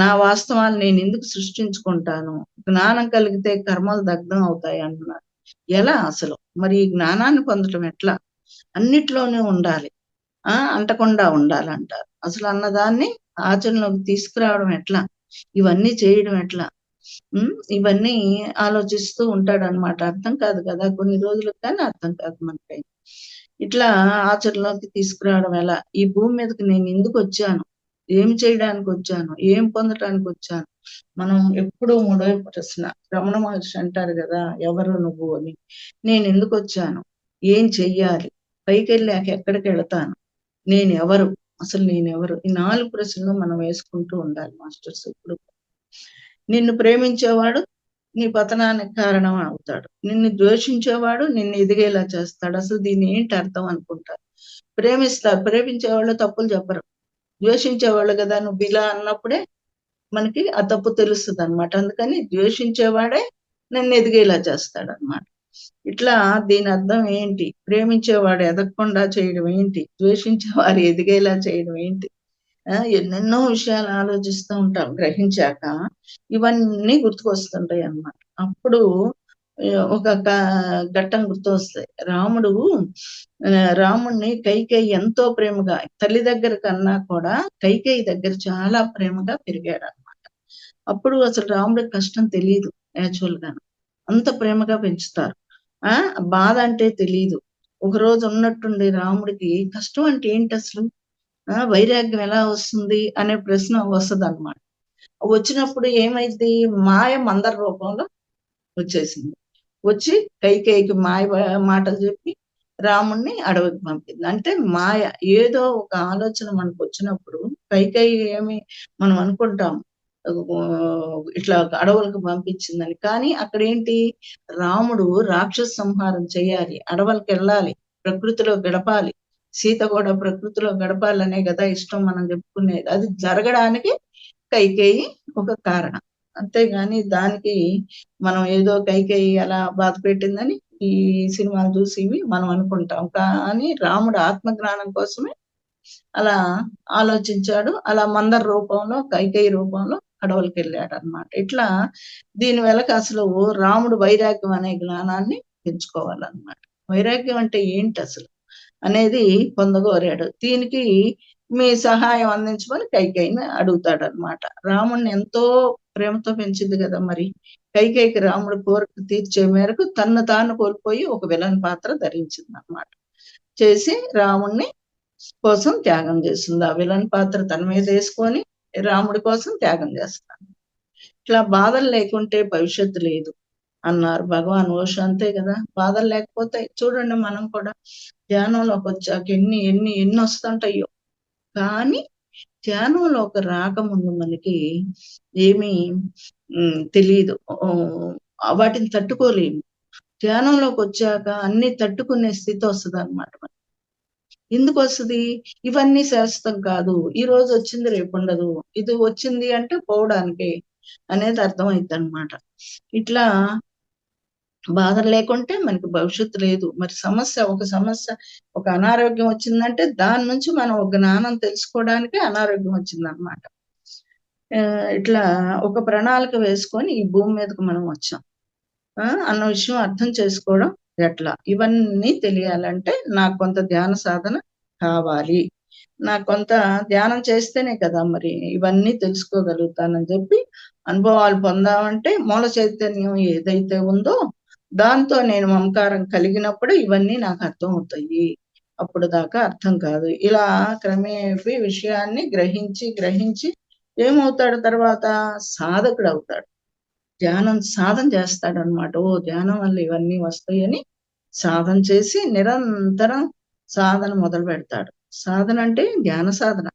నా వాస్తవాన్ని నేనెందుకు సృష్టించుకుంటాను? జ్ఞానం కలిగితే కర్మలు దగ్ధం అవుతాయి అంటున్నారు. ఎలా అసలు? మరి ఈ జ్ఞానాన్ని పొందటం ఎట్లా? అన్నిట్లోనే ఉండాలి. అంటకుండా ఉండాలంటారు. అసలు అన్నదాన్ని ఆచరణలోకి తీసుకురావడం ఎట్లా? ఇవన్నీ చేయడం ఎట్లా? ఇవన్నీ ఆలోచిస్తూ ఉంటాడనమాట. అర్థం కాదు కదా! కొన్ని రోజులకు కానీ అర్థం కాదు మనకి. ఇట్లా ఆచరణలోకి తీసుకురావడం ఎలా? ఈ భూమి మీదకి నేనెందుకొచ్చాను? ఏం చేయడానికొచ్చాను? ఏం పొందటానికొచ్చాను? మనం ఎప్పుడూ మూడో ప్రశ్న. రమణ మహర్షి అంటారు గదా! ఎవరు నువ్వు అని. నేనెందుకొచ్చాను? ఏం చెయ్యాలి? పైకెళ్ళాక ఎక్కడికెళతాను? నేనెవరు? అసలు నేనెవరు? ఈ 4 ప్రశ్నలు మనం వేసుకుంటూ ఉండాలి మాస్టర్స్ ఎప్పుడు. నిన్ను ప్రేమించేవాడు నీ పతనానికి కారణం అవుతాడు. నిన్ను ద్వేషించేవాడు నిన్ను ఎదిగేలా చేస్తాడు. అసలు దీని ఏంటి అర్థం అనుకుంటారు. ప్రేమిస్తారు. ప్రేమించేవాళ్ళు తప్పులు చెప్పరు. ద్వేషించేవాళ్ళు గదా! నువ్విలా అన్నప్పుడే మనకి ఆ తప్పు తెలుస్తదనమాట. అందుకని ద్వేషించేవాడే నన్ను ఎదిగేలా చేస్తాడనమాట. ఇట్లా దీని అర్థం ఏంటి? ప్రేమించేవాడు ఎదగకుండా చేయడం ఏంటి? ద్వేషించేవారు ఎదిగేలా చేయడం ఏంటి? ఎన్నెన్నో విషయాలు ఆలోచిస్తూ ఉంటాం గ్రహించాక. ఇవన్నీ గుర్తుకొస్తుంటాయన్నమాట. అప్పుడు ఒక ఘట్టం గుర్తొస్తది. రాముడిని కైకేయి ఎంతో ప్రేమగా తల్లి దగ్గర కన్నా కూడా కైకేయి దగ్గర చాలా ప్రేమగా పెరిగాడన్నమాట. అప్పుడు అసలు రాముడికి కష్టం తెలీదు యాక్చువల్‌గాను. అంత ప్రేమగా పెంచుతారు. ఆ! బాధ అంటే తెలీదు. ఒకరోజు ఉన్నట్టుండి రాముడికి కష్టం అంటే ఏంటసలు? వైరాగ్యం ఎలా వస్తుంది? అనే ప్రశ్న వస్తదనమాట. వచ్చినప్పుడు ఏమైద్ది? మాయ మందర రూపంలో వచ్చేసింది. వచ్చి కైకేయికి మాటలు చెప్పి రాముడిని అడవికి పంపింది. అంటే మాయ ఏదో ఒక ఆలోచన మనకొచ్చినప్పుడు కైకేయి ఏమి మనం అనుకుంటాం. ఇట్లా అడవులకు పంపించిందని. కానీ అక్కడేంటి రాముడు రాక్షస సంహారం చేయాలి. అడవులకెళ్ళాలి. ప్రకృతిలో గడపాలి. సీత కూడా ప్రకృతిలో గడపాలనే గదా ఇష్టం మనం చెప్పుకునేది. అది జరగడానికి కైకేయి ఒక కారణం. అంతేగాని దానికి మనం ఏదో కైకేయి అలా బాధ పెట్టిందని ఈ సినిమాలు చూసి ఇవి మనం అనుకుంటాం. కానీ రాముడు ఆత్మజ్ఞానం కోసమే అలా ఆలోచించాడు. అలా మందర రూపంలో, కైకేయి రూపంలో అడవులకెళ్ళాడనమాట. ఇట్లా దీని వెనక అసలు రాముడు వైరాగ్యం అనే జ్ఞానాన్ని పెంచుకోవాలనమాట. వైరాగ్యం అంటే ఏంటసలు? అనేది పొందగోరాడు. దీనికి మీ సహాయం అందించమని కైకేయిని అడుగుతాడనమాట. రాముడిని ఎంతో ప్రేమతో పెంచింది గదా మరి. కైకేయికి రాముడు కోరిక తీర్చే మేరకు తన్ను తాను కోల్పోయి ఒక విలన్ పాత్ర ధరించిందనమాట. చేసి రాముడిని కోసం త్యాగం చేస్తుంది. ఆ విలన్ పాత్ర తన మీదేసుకొని రాముడి కోసం త్యాగం చేస్తాడు. ఇట్లా బాధలు లేకుంటే భవిష్యత్తు లేదు అన్నారు భగవాన్ ఓషో. అంతే కదా! బాధలు లేకపోతే చూడండి మనం కూడా ధ్యానంలోకొచ్చాక ఎన్నొస్తుంటాయో. కానీ ధ్యానంలోకి రాకముందు మనకి ఏమీ తెలీదు. వాటిని తట్టుకోలేము. ధ్యానంలోకొచ్చాక అన్నీ తట్టుకునే స్థితి వస్తదనమాట మనకి. ఎందుకొస్తది? ఇవన్నీ శాశ్వతం కాదు. ఈరోజు వచ్చింది రేపుండదు. ఇది వచ్చింది అంటే పోవడానికే అనేది అర్థమైద్దనమాట. ఇట్లా బాధలు లేకుంటే మనకి భవిష్యత్తు లేదు. మరి ఒక అనారోగ్యం వచ్చిందంటే దాని నుంచి మనం ఒక జ్ఞానం తెలుసుకోవడానికే అనారోగ్యం వచ్చిందనమాట. ఇట్లా ఒక ప్రణాళిక వేసుకొని ఈ భూమి మీదకి మనం వచ్చాం. అన్న విషయం అర్థం చేసుకోవడం ఎట్లా? ఇవన్నీ తెలియాలంటే నాకు కొంత ధ్యాన సాధన కావాలి. నాకు కొంత ధ్యానం చేస్తేనే కదా మరి ఇవన్నీ తెలుసుకోగలుగుతానని చెప్పి అనుభవాలు పొందామంటే మూల చైతన్యం ఏదైతే ఉందో దాంతో నేను మమకారం కలిగినప్పుడు ఇవన్నీ నాకు అర్థమవుతాయి. అప్పుడు దాకా అర్థం కాదు. ఇలా క్రమేపీ విషయాన్ని గ్రహించి ఏమవుతాడు తర్వాత? సాధకుడవుతాడు. సాధన చేస్తాడనమాట. ధ్యానం వల్ల ఇవన్నీ వస్తాయని సాధన చేసి నిరంతరం సాధన మొదలుపెడతాడు. సాధన అంటే ధ్యాన సాధన.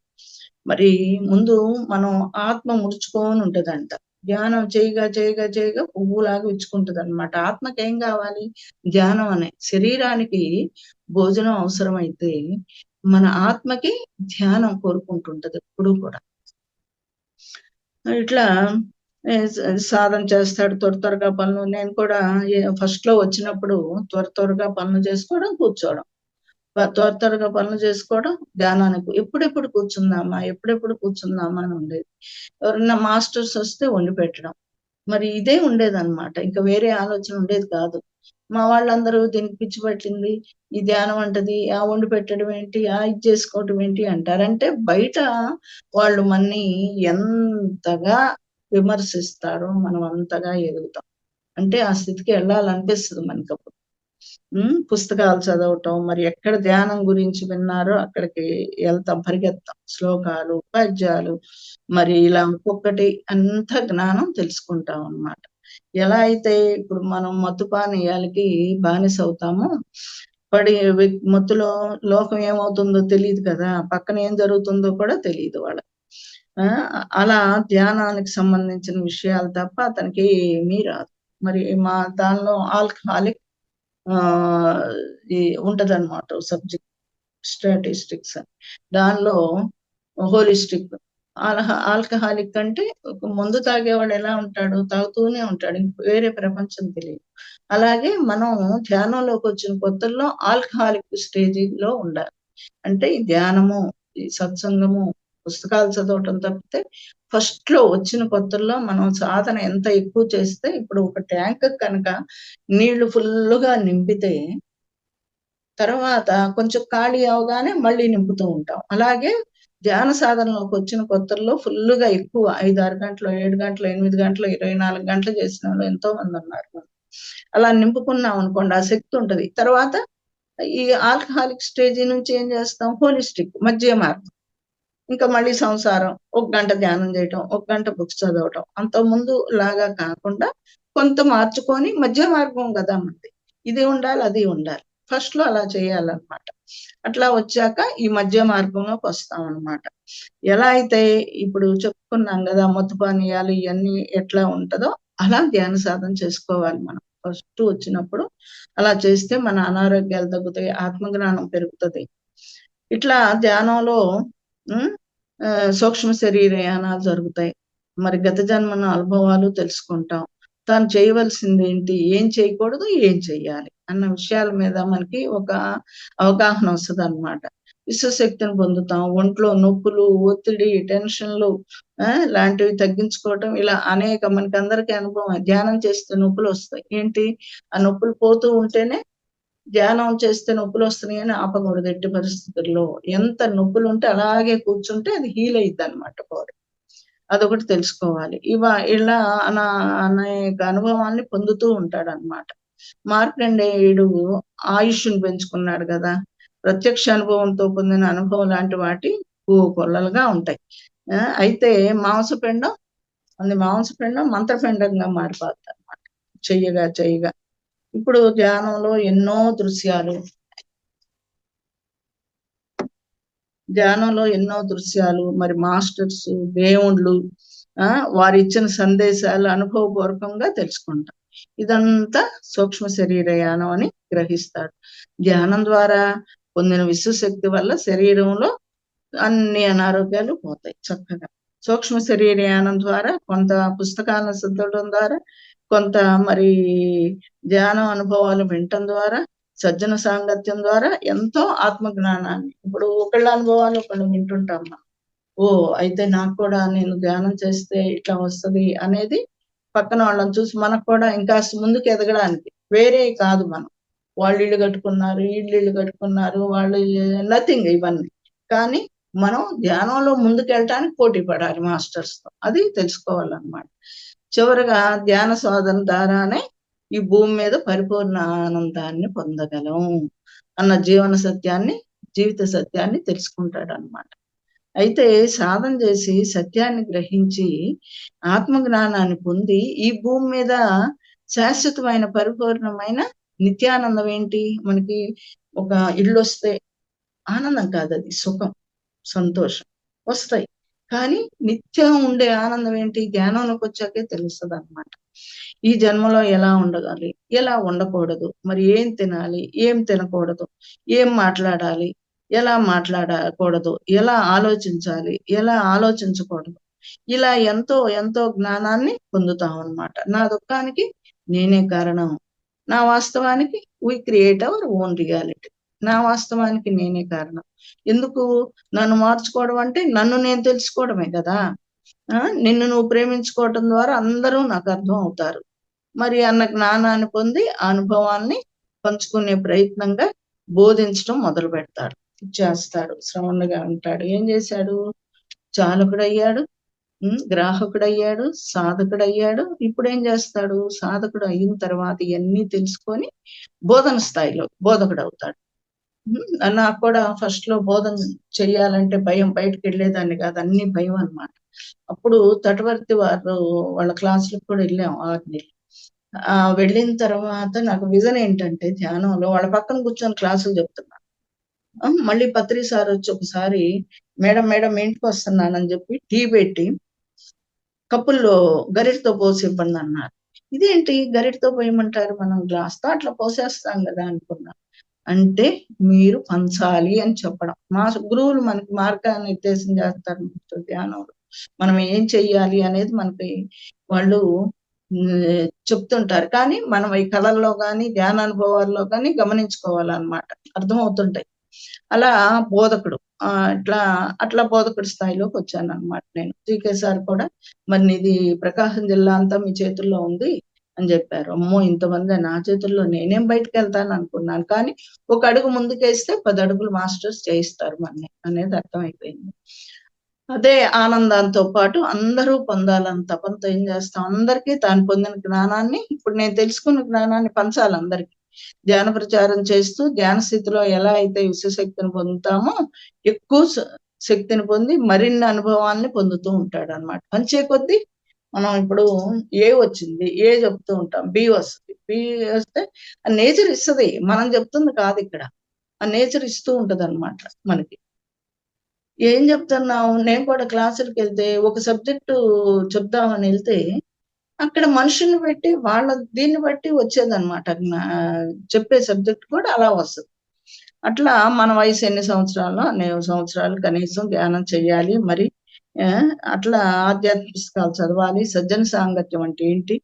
మరి ముందు మనం ఆత్మ ముడుచుకొని ఉంటదంట. ధ్యానం చేయగా చేయగా చేయగా పువ్వులాగా విచ్చుకుంటది అనమాట. ఆత్మకి ఏం కావాలి? ధ్యానం అనే. శరీరానికి భోజనం అవసరమైతే మన ఆత్మకి ధ్యానం కోరుకుంటుంటది ఎప్పుడూ కూడా. ఇట్లా సాధన చేస్తాడు త్వరగా పనులు. నేను కూడా ఫస్ట్ లో వచ్చినప్పుడు త్వరగా పనులు చేసుకోవడం, కూర్చోవడం, త్వరగా పనులు చేసుకోవడం, ధ్యానానికి ఎప్పుడెప్పుడు కూర్చుందామా ఎప్పుడెప్పుడు కూర్చుందామా అని ఉండేది. ఎవరన్నా మాస్టర్స్ వస్తే వండి పెట్టడం, మరి ఇదే ఉండేదన్నమాట. ఇంకా వేరే ఆలోచన ఉండేది కాదు. మా వాళ్ళందరూ దీనికి పిచ్చి పట్టింది, ఈ ధ్యానం అంటది, ఆ వండి పెట్టడం ఏంటి, ఆ ఇది చేసుకోవటం ఏంటి అంటారు. అంటే బయట వాళ్ళు మన్ని ఎంతగా విమర్శిస్తారో మనం అంతగా ఎదుగుతాం. అంటే ఆ స్థితికి వెళ్ళాలనిపిస్తుంది మనకప్పుడు. పుస్తకాలు చదవటం, మరి ఎక్కడ ధ్యానం గురించి విన్నారో అక్కడికి వెళ్తాం, పరిగెత్తాం. శ్లోకాలు, పద్యాలు, మరి ఇలా ఒక్కొక్కటి అంత జ్ఞానం తెలుసుకుంటాం అన్నమాట. ఎలా అయితే ఇప్పుడు మనం మత్తుపానీయాలకి బానిస అవుతామో, పడి మత్తులో లోకం ఏమవుతుందో తెలియదు కదా, పక్కన ఏం జరుగుతుందో కూడా తెలియదు వాళ్ళకి. అలా ధ్యానానికి సంబంధించిన విషయాలు తప్ప అతనికి ఏమీ రాదు. మరి మా దానిలో ఆల్కహాలిక్ ఉంటదన్నమాట సబ్జెక్ట్, స్టాటిస్టిక్స్ అని. దానిలో హోలిస్టిక్. ఆల్కహాలిక్ అంటే మందు తాగేవాడు ఎలా ఉంటాడు? తాగుతూనే ఉంటాడు, వేరే ప్రపంచం తెలియదు. అలాగే మనం ధ్యానంలోకి వచ్చిన కొత్తల్లో ఆల్కహాలిక్ స్టేజిలో ఉండాలి. అంటే ఈ ధ్యానము, ఈ సత్సంగము, పుస్తకాలు చదవటం తప్పితే ఫస్ట్ లో వచ్చిన కొత్తల్లో మనం సాధన ఎంత ఎక్కువ చేస్తే, ఇప్పుడు ఒక ట్యాంక్ కనుక నీళ్లు ఫుల్లుగా నింపితే తర్వాత కొంచెం ఖాళీ అవగానే మళ్ళీ నింపుతూ ఉంటాం. అలాగే ధ్యాన సాధనలోకి వచ్చిన కొత్తల్లో ఫుల్లుగా ఎక్కువ 5-6 గంటలు, 7 గంటలు, 8 గంటలు, 24 గంటలు చేసిన వాళ్ళు ఎంతో మంది ఉన్నారు. అలా నింపుకున్నాం అనుకోండి, ఆ శక్తి ఉంటది. తర్వాత ఈ ఆల్కహాలిక్ స్టేజీ నుంచి ఏం చేస్తాం? హోలిస్టిక్, మధ్య మార్గం. ఇంకా మళ్ళీ సంసారం, 1 గంట ధ్యానం చేయటం, 1 గంట బుక్స్ చదవటం. అంతకుముందు లాగా కాకుండా కొంత మార్చుకొని, మధ్య మార్గం కదా మనది. ఇది ఉండాలి, అది ఉండాలి. ఫస్ట్ లో అలా చేయాలన్నమాట. అట్లా వచ్చాక ఈ మధ్య మార్గంలోకి వస్తాం అన్నమాట. ఎలా అయితే ఇప్పుడు చెప్పుకున్నాం కదా, మత్తుపానీయాలు ఇవన్నీ ఎట్లా ఉంటదో అలా ధ్యాన సాధన చేసుకోవాలి మనం. ఫస్ట్ వచ్చినప్పుడు అలా చేస్తే మన అనారోగ్యాలు తగ్గుతాయి, ఆత్మజ్ఞానం పెరుగుతుంది. ఇట్లా ధ్యానంలో సూక్ష్మ శరీరయానాలు జరుగుతాయి. మరి గత జన్మన అనుభవాలు తెలుసుకుంటాం. తాను చేయవలసింది ఏంటి, ఏం చేయకూడదు, ఏం చెయ్యాలి అన్న విషయాల మీద మనకి ఒక అవగాహన వస్తుంది అన్నమాట. విశ్వశక్తిని పొందుతాం. ఒంట్లో నొప్పులు, ఒత్తిడి, టెన్షన్లు లాంటివి తగ్గించుకోవటం, ఇలా అనేక మనకి అందరికీ అనుభవం. ధ్యానం చేస్తే నొప్పులు వస్తాయి. ఏంటి, ఆ నొప్పులు పోతూ ఉంటేనే ధ్యానం చేస్తే నొప్పులు వస్తున్నాయని ఆపకూడదు ఎట్టి పరిస్థితుల్లో. ఎంత నొప్పులు ఉంటే అలాగే కూర్చుంటే అది హీల్ అయ్యిద్ది అనమాట బాడీ. అదొకటి తెలుసుకోవాలి. ఇలా అనేక అనుభవాల్ని పొందుతూ ఉంటాడు అనమాట. మార్కండేయుడు ఆయుష్ని పెంచుకున్నాడు కదా. ప్రత్యక్ష అనుభవంతో పొందిన అనుభవం లాంటి వాటి కొల్లలుగా ఉంటాయి. అయితే మాంసపిండం మంత్రపిండంగా మారిపోతుంది అనమాట, చెయ్యగా చెయ్యగా. ఇప్పుడు ధ్యానంలో ఎన్నో దృశ్యాలు, మరి మాస్టర్స్, దేవుళ్ళు, వారు ఇచ్చిన సందేశాలు అనుభవపూర్వకంగా తెలుసుకుంటాం. ఇదంతా సూక్ష్మ శరీరయానం అని గ్రహిస్తాడు. ధ్యానం ద్వారా పొందిన విశ్వశక్తి వల్ల శరీరంలో అన్ని అనారోగ్యాలు పోతాయి చక్కగా. సూక్ష్మ శరీరయానం ద్వారా కొంత పుస్తకాలను చదవడం ద్వారా, కొంత మరి ధ్యానం అనుభవాలు వినటం ద్వారా, సజ్జన సాంగత్యం ద్వారా ఎంతో ఆత్మజ్ఞానాన్ని, ఇప్పుడు ఒకళ్ళ అనుభవాలు ఒకళ్ళు వింటుంటాం మనం. అయితే నాకు కూడా, నేను ధ్యానం చేస్తే ఇట్లా వస్తుంది అనేది పక్కన వాళ్ళని చూసి మనకు కూడా ఇంకా ముందుకు ఎదగడానికి. వేరే కాదు మనం, వాళ్ళు ఇల్లు కట్టుకున్నారు, ఇల్లు కట్టుకున్నారు, వాళ్ళు నథింగ్ ఇవన్నీ. కానీ మనం ధ్యానంలో ముందుకు వెళ్ళటానికి పోటీ పడాలి మాస్టర్స్తో. అది తెలుసుకోవాలన్నమాట. చివరగా ధ్యాన సాధన ద్వారానే ఈ భూమి మీద పరిపూర్ణ ఆనందాన్ని పొందగలం అన్న జీవిత సత్యాన్ని తెలుసుకుంటాడు అన్నమాట. అయితే సాధన చేసి సత్యాన్ని గ్రహించి ఆత్మజ్ఞానాన్ని పొంది ఈ భూమి మీద శాశ్వతమైన పరిపూర్ణమైన నిత్యానందం ఏంటి? మనకి ఒక ఇల్లు వస్తే ఆనందం కాదు, అది సుఖం, సంతోషం వస్తాయి. కానీ నిత్యం ఉండే ఆనందం ఏంటి? ధ్యానంలోకి వచ్చాకే తెలుస్తది అనమాట. ఈ జన్మలో ఎలా ఉండగాలి, ఎలా ఉండకూడదు, మరి ఏం తినాలి, ఏం తినకూడదు, ఏం మాట్లాడాలి, ఎలా మాట్లాడకూడదు, ఎలా ఆలోచించాలి, ఎలా ఆలోచించకూడదు, ఇలా ఎంతో ఎంతో జ్ఞానాన్ని పొందుతాం అనమాట. నా దుఃఖానికి నేనే కారణం. నా వాస్తవానికి we create our own reality. నా వాస్తవానికి నేనే కారణం. ఎందుకు? నన్ను మార్చుకోవడం అంటే నన్ను నేను తెలుసుకోవడమే కదా! నిన్ను నువ్వు ప్రేమించుకోవటం ద్వారా అందరూ నాకు అర్థం అవుతారు. మరి అన్న జ్ఞానాన్ని పొంది ఆ అనుభవాన్ని పంచుకునే ప్రయత్నంగా బోధించడం మొదలుపెడతాడు. చేస్తాడు. శ్రవణుడుగా ఉంటాడు. ఏం చేశాడు? చాలకుడయ్యాడు. గ్రాహకుడయ్యాడు. సాధకుడయ్యాడు. ఇప్పుడేం చేస్తాడు? సాధకుడు అయిన తర్వాత ఇయన్నీ తెలుసుకొని బోధన స్థాయిలో బోధకుడవుతాడు. నాకు కూడా ఫస్ట్‌లో బోధన చెయ్యాలంటే భయం. బయటికెళ్ళేదాన్ని కాదు. అన్నీ భయం అన్నమాట. అప్పుడు తటవర్తి వారు వాళ్ళ క్లాసులకు కూడా వెళ్ళాం 6 నెలలు. వెళ్ళిన తర్వాత నాకు విజన్ ఏంటంటే ధ్యానంలో వాళ్ళ పక్కన కూర్చొని క్లాసులు చెప్తున్నా. మళ్ళీ పత్రి సార్ వచ్చి ఒకసారి మేడం మేడం మీ ఇంటికొస్తున్నానని చెప్పి టీ పెట్టి కప్పుల్లో గరిటెతో పోసి ఇవ్వండన్నారు. ఇదేంటి గరిటెతో పోయమంటారు? మనం గ్లాస్‌తో అట్లా పోసేస్తాం గదా! అనుకున్నా. అంటే మీరు పంచాలి అని చెప్పడం. మా గురువులు మనకి మార్గనిర్దేశం చేస్తారు ధ్యానంలో. మనం ఏం చెయ్యాలి అనేది మనకి వాళ్ళు చెప్తుంటారు. కానీ మనం ఈ కళల్లో గాని, ధ్యానానుభవాల్లో గాని గమనించుకోవాలన్నమాట. అర్థమవుతుంటాయి. అలా బోధకుడు అట్లా బోధకుడి స్థాయిలోకొచ్చానన్నమాట నేను. జీకే సార్ కూడా మరి నీది ప్రకాశం జిల్లా అంతా మీ చేతుల్లో ఉంది అని జెప్పారు. అమ్మో! ఇంతమందా? నా చేతుల్లో నేనేం బయటికెళ్తాననుకున్నాను. కానీ ఒక అడుగు ముందుకేస్తే 10 అడుగులు మాస్టర్స్ చేయిస్తారు మనని అనేది అర్థమైపోయింది. అదే ఆనందంతో పాటు అందరూ పొందాలని తపనతో ఏం చేస్తాం, అందరికీ తాను పొందిన జ్ఞానాన్ని ఇప్పుడు నేను తెలుసుకున్న జ్ఞానాన్ని పంచాలి అందరికి. ధ్యాన ప్రచారం చేస్తూ ధ్యాన స్థితిలో ఎలా అయితే విశ్వశక్తిని పొందుతామో ఎక్కువ శక్తిని పొంది మరిన్ని అనుభవాల్ని పొందుతూ ఉంటాడన్నమాట. పంచే కొద్దీ మనం ఇప్పుడు ఏ వచ్చింది, ఏ చెప్తూ ఉంటాం, బి వస్తది. బి వస్తే ఆ నేచర్ ఇస్తది. మనం చెప్తుంది కాదిక్కడ. ఆ నేచర్ ఇస్తూ ఉంటదన్నమాట మనకి. ఏం చెప్తున్నావు? నేను కూడా క్లాసులకెళ్తే ఒక సబ్జెక్టు చెప్దామని ఎళ్తే, అక్కడ మనుషుల్ని పెట్టి వాళ్ళ దీన్ని బట్టి వచ్చేదనమాట. చెప్పే సబ్జెక్ట్ కూడా అలా వస్తది. అట్లా మన వయసు ఎన్ని సంవత్సరాలో అన్ని సంవత్సరాలు కనీసం ధ్యానం చెయ్యాలి. మరి అట్లా ఆధ్యాత్మిక పుస్తకాలు చదవాలి. సజ్జన సాంగత్యం అంటే ఏంటి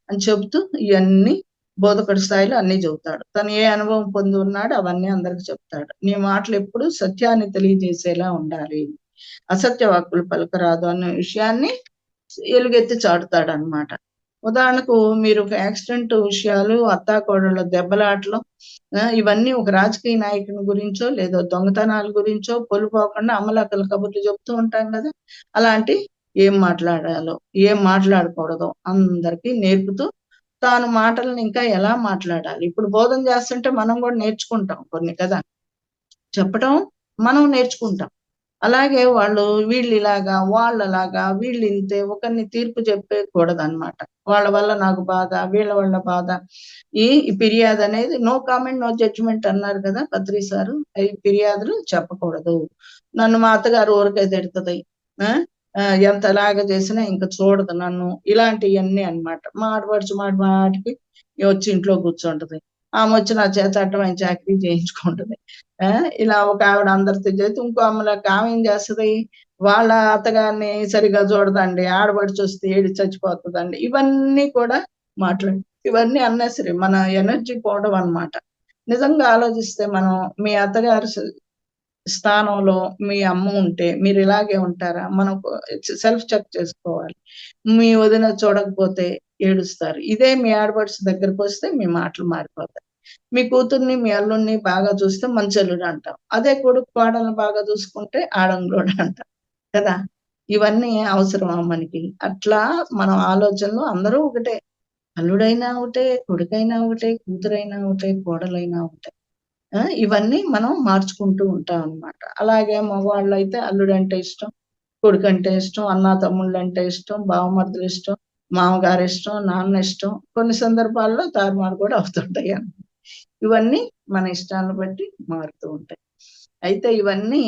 అని చెబుతూ ఇయన్నీ బోధకుడి స్థాయిలో అన్నీ చెబుతాడు. తను ఏ అనుభవం పొంది ఉన్నాడో అవన్నీ అందరికి చెప్తాడు. నీ మాటలెప్పుడు సత్యాన్ని తెలియజేసేలా ఉండాలి. అసత్య వాక్కులు పలకరాదు అన్న విషయాన్ని ఎలుగెత్తి చాటుతాడనమాట. ఉదాహరణకు మీరు ఒక యాక్సిడెంట్ విషయాలు, అత్తాకోడళ్ళ దెబ్బలాటలు ఇవన్నీ ఒక రాజకీయ నాయకుని గురించో, లేదో దొంగతనాల గురించో పొల్లుపోకుండా అమ్మలక్కల కబుర్లు చెప్తూ ఉంటాం గదా! అలాంటి ఏం మాట్లాడాలో, ఏం మాట్లాడకూడదో అందరికీ నేర్పుతూ, తాను మాటలను ఇంకా ఎలా మాట్లాడాలి. ఇప్పుడు బోధన చేస్తుంటే మనం గూడా నేర్చుకుంటాం కొన్ని కదా! చెప్పటం మనం నేర్చుకుంటాం. అలాగే వాళ్ళు వీళ్ళిలాగా, వాళ్ళలాగా, వీళ్ళింతే ఒకరిని తీర్పు చెప్పేయకూడదనమాట. వాళ్ళ వల్ల నాకు బాధ, వీళ్ళ వల్ల బాధ. ఈ ఫిర్యాదనేది నో కామెంట్, నో జడ్జ్‌మెంట్ అన్నారు కదా! పత్రి సారు. ఈ ఫిర్యాదులు చెప్పకూడదు. నన్ను మా అత్తగారు ఊరికే తిడతది. ఆ! ఎంతలాగా చేసినా ఇంక చూడదు నన్ను. ఇలాంటియన్నీ అన్నమాట. మా ఆడపడుచు మాటి మాటికి వచ్చి ఇంట్లో కూర్చుంటది. ఆమొచ్చి నా చేత అడ్డమైన చాకిరీ చేయించుకుంటది. ఆ! ఇలా ఒక ఆవిడ అందరితో చేసి ఇంకో అమ్మలక్క ఆమె ఏం చేస్తది? వాళ్ళ అత్తగారిని సరిగ్గా చూడదండి. ఆడపడుచొస్తే ఏడిచి చచ్చిపోతదండి. ఇవన్నీ కూడా మాటలు. ఇవన్నీ అన్నెసెసరీ. మన ఎనర్జీ పోవడం అన్నమాట. నిజంగా ఆలోచిస్తే మనం మీ అత్తగారి స్థానంలో మీ అమ్మ ఉంటే మీరు ఇలాగే ఉంటారా? మనం సెల్ఫ్ చెక్ చేసుకోవాలి. మీ వదిన చూడకపోతే ఏడుస్తారు. ఇదే మీ ఆడపడుచు దగ్గరకొస్తే మీ మాటలు మారిపోతాయి. మీ కూతుర్ని, మీ అల్లుడిని బాగా చూస్తే మంచల్లుడు అంటాం. అదే కొడుకు కోడల్ని బాగా చూసుకుంటే ఆడంగులోడు అంటాం. కదా! ఇవన్నీ అవసరమా మనకి? అట్లా మనం ఆలోచనలు అందరూ ఒకటే. అల్లుడైనా ఒకటే, కొడుకైనా ఒకటే, కూతురైనా ఒకటే, కోడలైనా ఒకటే. ఇవన్నీ మనం మార్చుకుంటూ ఉంటాం అన్నమాట. అలాగే మగవాళ్ళైతే అల్లుడంటే ఇష్టం, కొడుకంటే ఇష్టం, అన్నా తమ్ముళ్ళంటే ఇష్టం, బావమరుదులు ఇష్టం, మామగారు ఇష్టం, నాన్న ఇష్టం. కొన్ని సందర్భాల్లో తారుమారు కూడా అవుతుంటాయి. ఇవన్నీ మన ఇష్టాలను బట్టి మారుతూ ఉంటాయి. అయితే ఇవన్నీ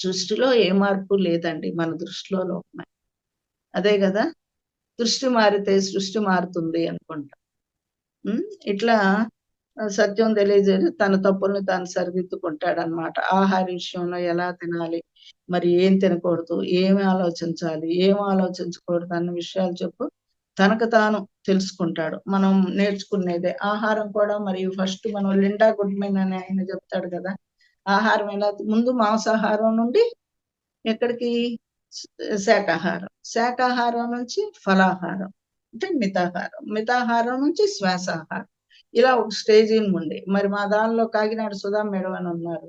సృష్టిలో ఏ మార్పు లేదండి, మన దృష్టిలో లోపమే. అదే కదా, దృష్టి మారితే సృష్టి మారుతుంది అనుకుంటా. ఇట్లా సత్యం తెలియజేసి తన తప్పుల్ని తాను సరిదిద్దుకుంటాడనమాట. ఆహార విషయంలో ఎలా తినాలి, మరి ఏం తినకూడదు, ఏమి ఆలోచించాలి, ఏం ఆలోచించకూడదు అన్న విషయాలు చెప్పు తనకు తాను తెలుసుకుంటాడు. మనం నేర్చుకునేదే. ఆహారం కూడా మరి ఫస్ట్ మనం లిండా గుడ్మెన్ అని ఆయన చెప్తాడు కదా, ఆహారం ఎలా ముందు మాంసాహారం నుండి ఎక్కడికి శాకాహారం, శాకాహారం నుంచి ఫలాహారం అంటే మితాహారం, మితాహారం నుంచి శ్వాసాహారం, ఇలా ఒక స్టేజీని ఉండే. మరి మా దానిలో కాకినాడ సుధా మేడం అని ఉన్నారు,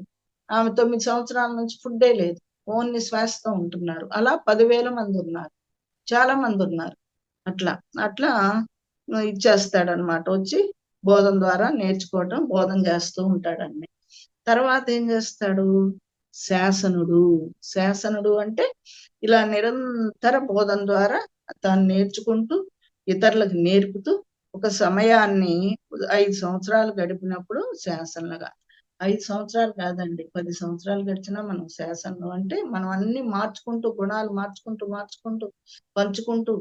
ఆమె 9 సంవత్సరాల నుంచి ఫుడ్డే లేదు, ఓన్లీ శ్వాసతో ఉంటున్నారు. అలా 10,000 మంది ఉన్నారు, చాలా మంది ఉన్నారు. అట్లా అట్లా ఇచ్చేస్తాడనమాట. వచ్చి బోధన ద్వారా నేర్చుకోవటం, బోధన చేస్తూ ఉంటాడండి. తర్వాత ఏం చేస్తాడు, శాసనుడు. శాసనుడు అంటే ఇలా నిరంతర బోధన ద్వారా తాను నేర్చుకుంటూ ఇతరులకు నేర్పుతూ ఒక సమయాన్ని 5 సంవత్సరాలు గడిపినప్పుడు శాసనలుగా, 5 సంవత్సరాలు కాదండి, 10 సంవత్సరాలు గడిచినా మనం శాసనం అంటే మనం అన్ని మార్చుకుంటూ, గుణాలు మార్చుకుంటూ పంచుకుంటూ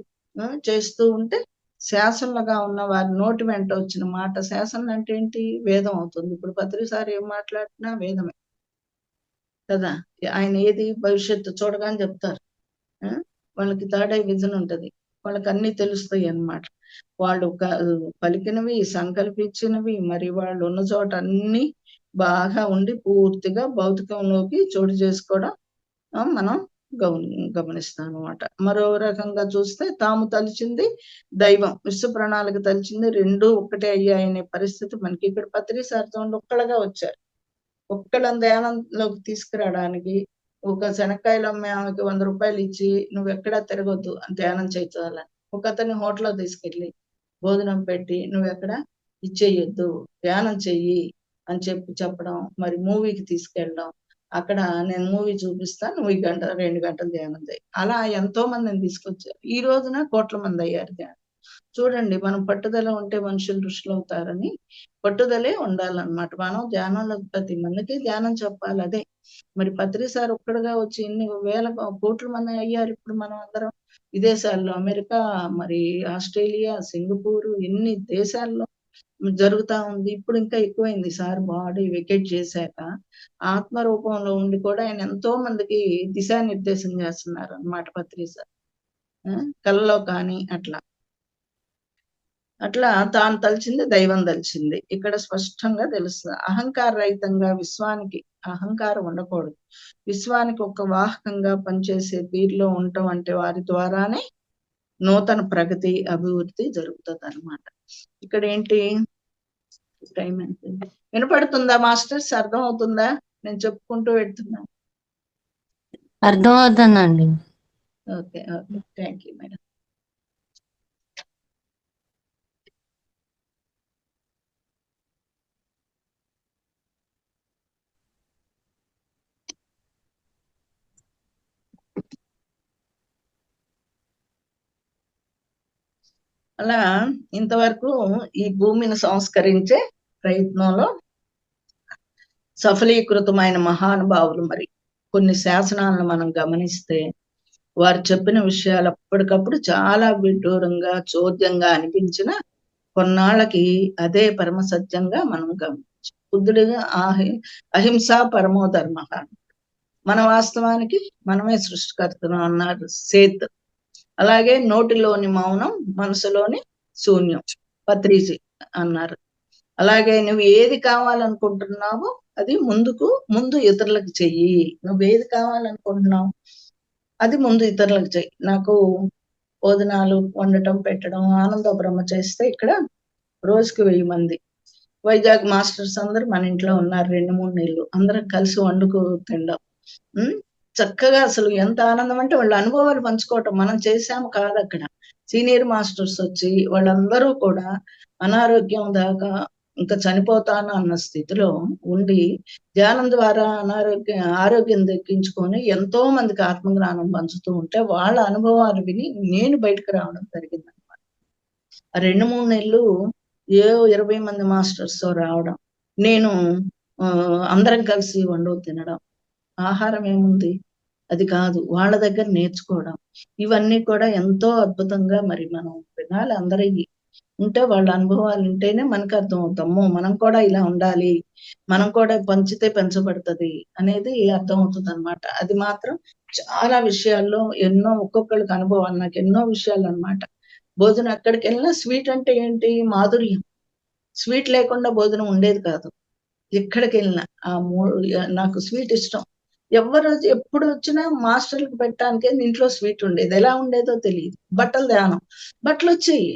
చేస్తూ ఉంటే శాసనలుగా ఉన్న వారి నోటి వెంట వచ్చిన మాట, శాసనం అంటే ఏంటి, వేదం అవుతుంది. ఇప్పుడు పత్రిసారి ఏం మాట్లాడినా వేదమే కదా. ఆయన ఏది భవిష్యత్తు చూడగానే చెప్తారు. వాళ్ళకి థర్డ్ ఐ విజన్ ఉంటది, వాళ్ళకి అన్ని తెలుస్తాయి అన్నమాట. వాళ్ళు పలికినవి, సంకల్పించినవి, మరి వాళ్ళు ఉన్న చోట అన్ని బాగా ఉండి పూర్తిగా భౌతికంలోకి చోటు చేసుకోవడం మనం గమనిస్తాం అనమాట. మరో రకంగా చూస్తే తాము తలిచింది దైవం, విశ్వ ప్రణాళిక తలిచింది రెండు ఒక్కటే అయ్యాయనే పరిస్థితి మనకి ఇక్కడ పత్రిసారితో ఒక్కళ్ళగా వచ్చారు. ఒక్కళ్ళని ధ్యానంలోకి తీసుకురావడానికి ఒక శనక్కాయలు అమ్మే ఆమెకి 100 రూపాయలు ఇచ్చి నువ్వు ఎక్కడా తిరగొద్దు ధ్యానం చేయించాలని, ఒక అతన్ని హోటల్లో తీసుకెళ్ళి భోజనం పెట్టి నువ్వు ఎక్కడ ఇచ్చేయొద్దు, ధ్యానం చెయ్యి అని చెప్పడం, మరి మూవీకి తీసుకెళ్ళడం, అక్కడ నేను మూవీ చూపిస్తా, నువ్వు 1 గంట 2 గంటలు ధ్యానం చేయి. అలా ఎంతో మందిని తీసుకొచ్చారు. ఈ రోజున కోట్ల మంది అయ్యారు ధ్యానం. చూడండి, మనం పట్టుదల ఉంటే మనుషులు ఋషులు అవుతారని పట్టుదలే ఉండాలన్నమాట. మనం ధ్యానంలో ప్రతి మందికి ధ్యానం చెప్పాలి. అదే మరి పత్రిసారి ఒక్కడుగా వచ్చి ఇన్ని వేల కోట్ల మంది అయ్యారు. ఇప్పుడు మనం అందరం విదేశాల్లో, అమెరికా, మరి ఆస్ట్రేలియా, సింగపూర్, ఎన్ని దేశాల్లో జరుగుతా ఉంది. ఇప్పుడు ఇంకా ఎక్కువైంది సార్ బాడీ వెకేట్ చేశాక. ఆత్మ రూపంలో ఉండి కూడా ఆయన ఎంతో మందికి దిశానిర్దేశం చేస్తున్నారు అన్నమాట పత్రిసారి. కళ్ళలో కానీ అట్లా అట్లా తాను తలిచింది దైవం తలిచింది ఇక్కడ స్పష్టంగా తెలుస్తుంది. అహంకార రహితంగా విశ్వానికి, అహంకారం ఉండకూడదు, విశ్వానికి ఒక వాహకంగా పనిచేసే తీరులో ఉండటం అంటే వారి ద్వారానే నూతన ప్రగతి, అభివృద్ధి జరుగుతుంది అన్నమాట. ఇక్కడ ఏంటి, టైం ఎంత వినపడుతుందా మాస్టర్స్, అర్థం అవుతుందా నేను చెప్పుకుంటూ పెడుతున్నా? అర్థం అవుతుందండి. Okay okay, thank you madam. అలా ఇంతవరకు ఈ భూమిని సంస్కరించే ప్రయత్నంలో సఫలీకృతమైన మహానుభావులు మరి కొన్ని శాసనాలను మనం గమనిస్తే వారు చెప్పిన విషయాలు అప్పటికప్పుడు చాలా విడ్డూరంగా, చోద్యంగా అనిపించిన కొన్నాళ్ళకి అదే పరమ సత్యంగా మనం గమనించాం. బుద్ధుడిగా అహింస పరమో ధర్మ, మన వాస్తవానికి మనమే సృష్టికర్తను అన్నారు సేత్. అలాగే నోటిలోని మౌనం మనసులోని శూన్యం పత్రిజీ అన్నారు. అలాగే నువ్వు ఏది కావాలనుకుంటున్నావో అది ముందు ఇతరులకు చెయ్యి. నువ్వు ఏది కావాలనుకుంటున్నావు అది ముందు ఇతరులకు చెయ్యి. నాకు భోజనాలు వండటం పెట్టడం ఆనంద బ్రహ్మ చేస్తే ఇక్కడ రోజుకి 1000 మంది వైజాగ్ మాస్టర్స్ అందరూ మన ఇంట్లో ఉన్నారు. 2-3 నెలలు అందరం కలిసి వండుకు తినడం. చక్కగా అసలు ఎంత ఆనందం అంటే వాళ్ళ అనుభవాలు పంచుకోవటం. మనం చేశాము కాదు, అక్కడ సీనియర్ మాస్టర్స్ వచ్చి వాళ్ళందరూ కూడా అనారోగ్యం దాకా ఇంకా చనిపోతాను అన్న స్థితిలో ఉండి ధ్యానం ద్వారా ఆరోగ్యం దక్కించుకొని ఎంతో మందికి ఆత్మజ్ఞానం పంచుతూ ఉంటే వాళ్ళ అనుభవాలు విని నేను బయటకు రావడం జరిగింది అనమాట. 2-3 నెలలు 20 మంది మాస్టర్స్ తో రావడం, నేను అందరం కలిసి వండుకు తినడం, ఆహారం ఏముంది, అది కాదు. వాళ్ళ దగ్గర నేర్చుకోవడం. ఇవన్నీ కూడా ఎంతో అద్భుతంగా మరి మనం వినాలి అందరియి. ఉంటే వాళ్ళ అనుభవాలు ఉంటేనే మనకు అర్థమవుతాం. అమ్మో! మనం కూడా ఇలా ఉండాలి. మనం కూడా పంచితే పెంచబడుతది అనేది అర్థమవుతుందనమాట. అది మాత్రం చాలా విషయాల్లో ఎన్నో ఒక్కొక్కళ్ళకి అనుభవాలు. నాకు ఎన్నో విషయాలనమాట. భోజనం ఎక్కడికెళ్ళినా స్వీట్ అంటే ఏంటి? మాధుర్యం. స్వీట్ లేకుండా భోజనం ఉండేది కాదు. ఎక్కడికెళ్ళినా ఆ మూ నాకు స్వీట్ ఇష్టం. ఎవ్వరు ఎప్పుడొచ్చినా మాస్టర్‌లకి పెట్టడానికే ఇంట్లో స్వీట్ ఉండేది. ఎలా ఉండేదో తెలీదు. బట్టలు దానం. బట్టలొచ్చేయి.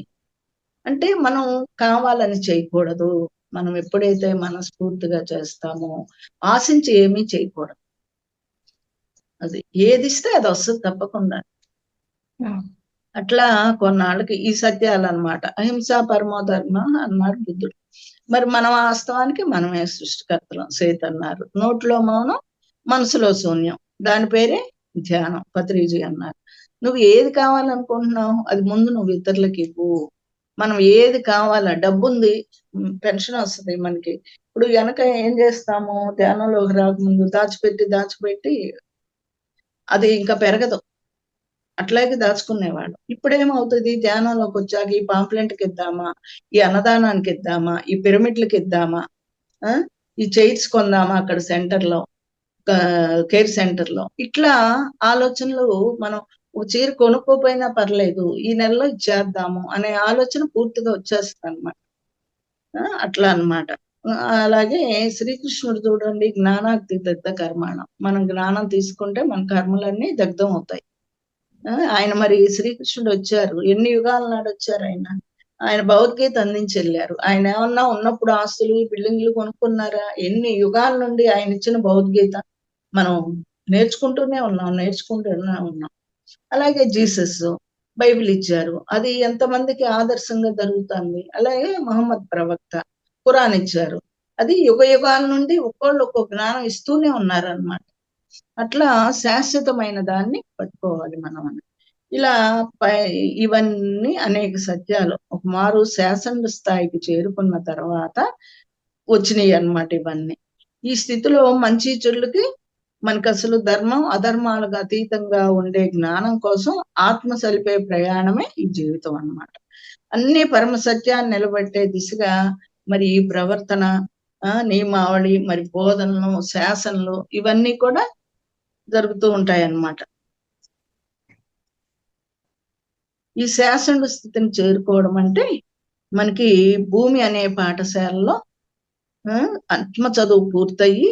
అంటే మనం కావాలని చేయకూడదు. మనం ఎప్పుడైతే మనస్ఫూర్తిగా చేస్తామో, ఆశించి ఏమీ చేయకూడదు. అది. ఏదిస్తే అదొస్తది తప్పకుండా. అట్లా కొన్నాళ్ళకి ఈ సత్యాలన్నమాట. అహింసా పరమో ధర్మ అన్నాడు బుద్ధుడు. మరి మనం వాస్తవానికి మనమే సృష్టికర్తలం. సేత్ అన్నారు. నోట్లో మౌనం, మనసులో శూన్యం. దాని పేరే ధ్యానం. పత్రిజీ అన్నారు. నువ్వు ఏది కావాలనుకుంటున్నావు? అది ముందు నువ్వు ఇతరులకి ఇవ్వు. మనం ఏది కావాలా డబ్బుంది, పెన్షన్ వస్తది మనకి. ఇప్పుడు వెనక ఏం చేస్తాము? ధ్యానంలోకి రాకముందు దాచిపెట్టి అది ఇంకా పెరగదు. అట్లాగే దాచుకునేవాళ్ళం. ఇప్పుడేమవుతది ధ్యానంలోకొచ్చాక ఈ పాంప్లెంట్‌కిద్దామా? ఈ అన్నదానానికిద్దామా? ఈ పిరమిడ్‌లకిద్దామా? ఆ! ఈ చైర్స్ కొందామా అక్కడ సెంటర్‌లో? కేర్ సెంటర్‌లో. ఇట్లా ఆలోచనలు మనం ఒక చీర కొనుక్కోపోయినా పర్లేదు. ఈ నెలలో ఇచ్చేద్దాము అనే ఆలోచన పూర్తిగా వచ్చేస్తదనమాట. అట్లా అన్నమాట. అలాగే శ్రీకృష్ణుడు చూడండి జ్ఞానాగ్నిదగ్ధ కర్మాణం. మనం జ్ఞానం తీసుకుంటే మన కర్మలన్నీ దగ్ధం అవుతాయి. ఆయన మరి శ్రీకృష్ణుడు వచ్చారు. ఎన్ని యుగాల నాడు వచ్చారాయన? ఆయన భగవద్గీత అందించెళ్లారు. ఆయన ఏమన్నా ఉన్నప్పుడు ఆస్తులు, బిల్డింగ్‌లు కొనుక్కున్నారా? ఎన్ని యుగాల నుండి ఆయన ఇచ్చిన భగవద్గీత మనం నేర్చుకుంటూనే ఉన్నాం. అలాగే జీసస్ బైబిల్ ఇచ్చారు. అది ఎంతమందికి ఆదర్శంగా జరుగుతుంది. అలాగే మహమ్మద్ ప్రవక్త ఖురాన్ ఇచ్చారు. అది యుగాల నుండి ఒక్కోళ్ళు ఒక్కో జ్ఞానం ఇస్తూనే ఉన్నారన్నమాట. అట్లా శాశ్వతమైన దాన్ని పట్టుకోవాలి మనం అని. ఇలా పై ఇవన్నీ అనేక సత్యాలు. ఒక మారు శాసన స్థాయికి చేరుకున్న తర్వాత వచ్చినాయి అన్నమాట ఇవన్నీ. ఈ స్థితిలో మంచి చెడులకి మనకసలు ధర్మం, అధర్మాలకు అతీతంగా ఉండే జ్ఞానం కోసం ఆత్మ సలిపే ప్రయాణమే ఈ జీవితం అన్నమాట. అన్ని పరమ సత్యాన్ని నిలబెట్టే దిశగా మరి ఈ ప్రవర్తన, నియమావళి, మరి బోధనలు, శాసనలు ఇవన్నీ కూడా జరుగుతూ ఉంటాయన్నమాట. ఈ శాసన స్థితిని చేరుకోవడం అంటే మనకి భూమి అనే పాఠశాలలో ఆత్మ చదువు పూర్తయి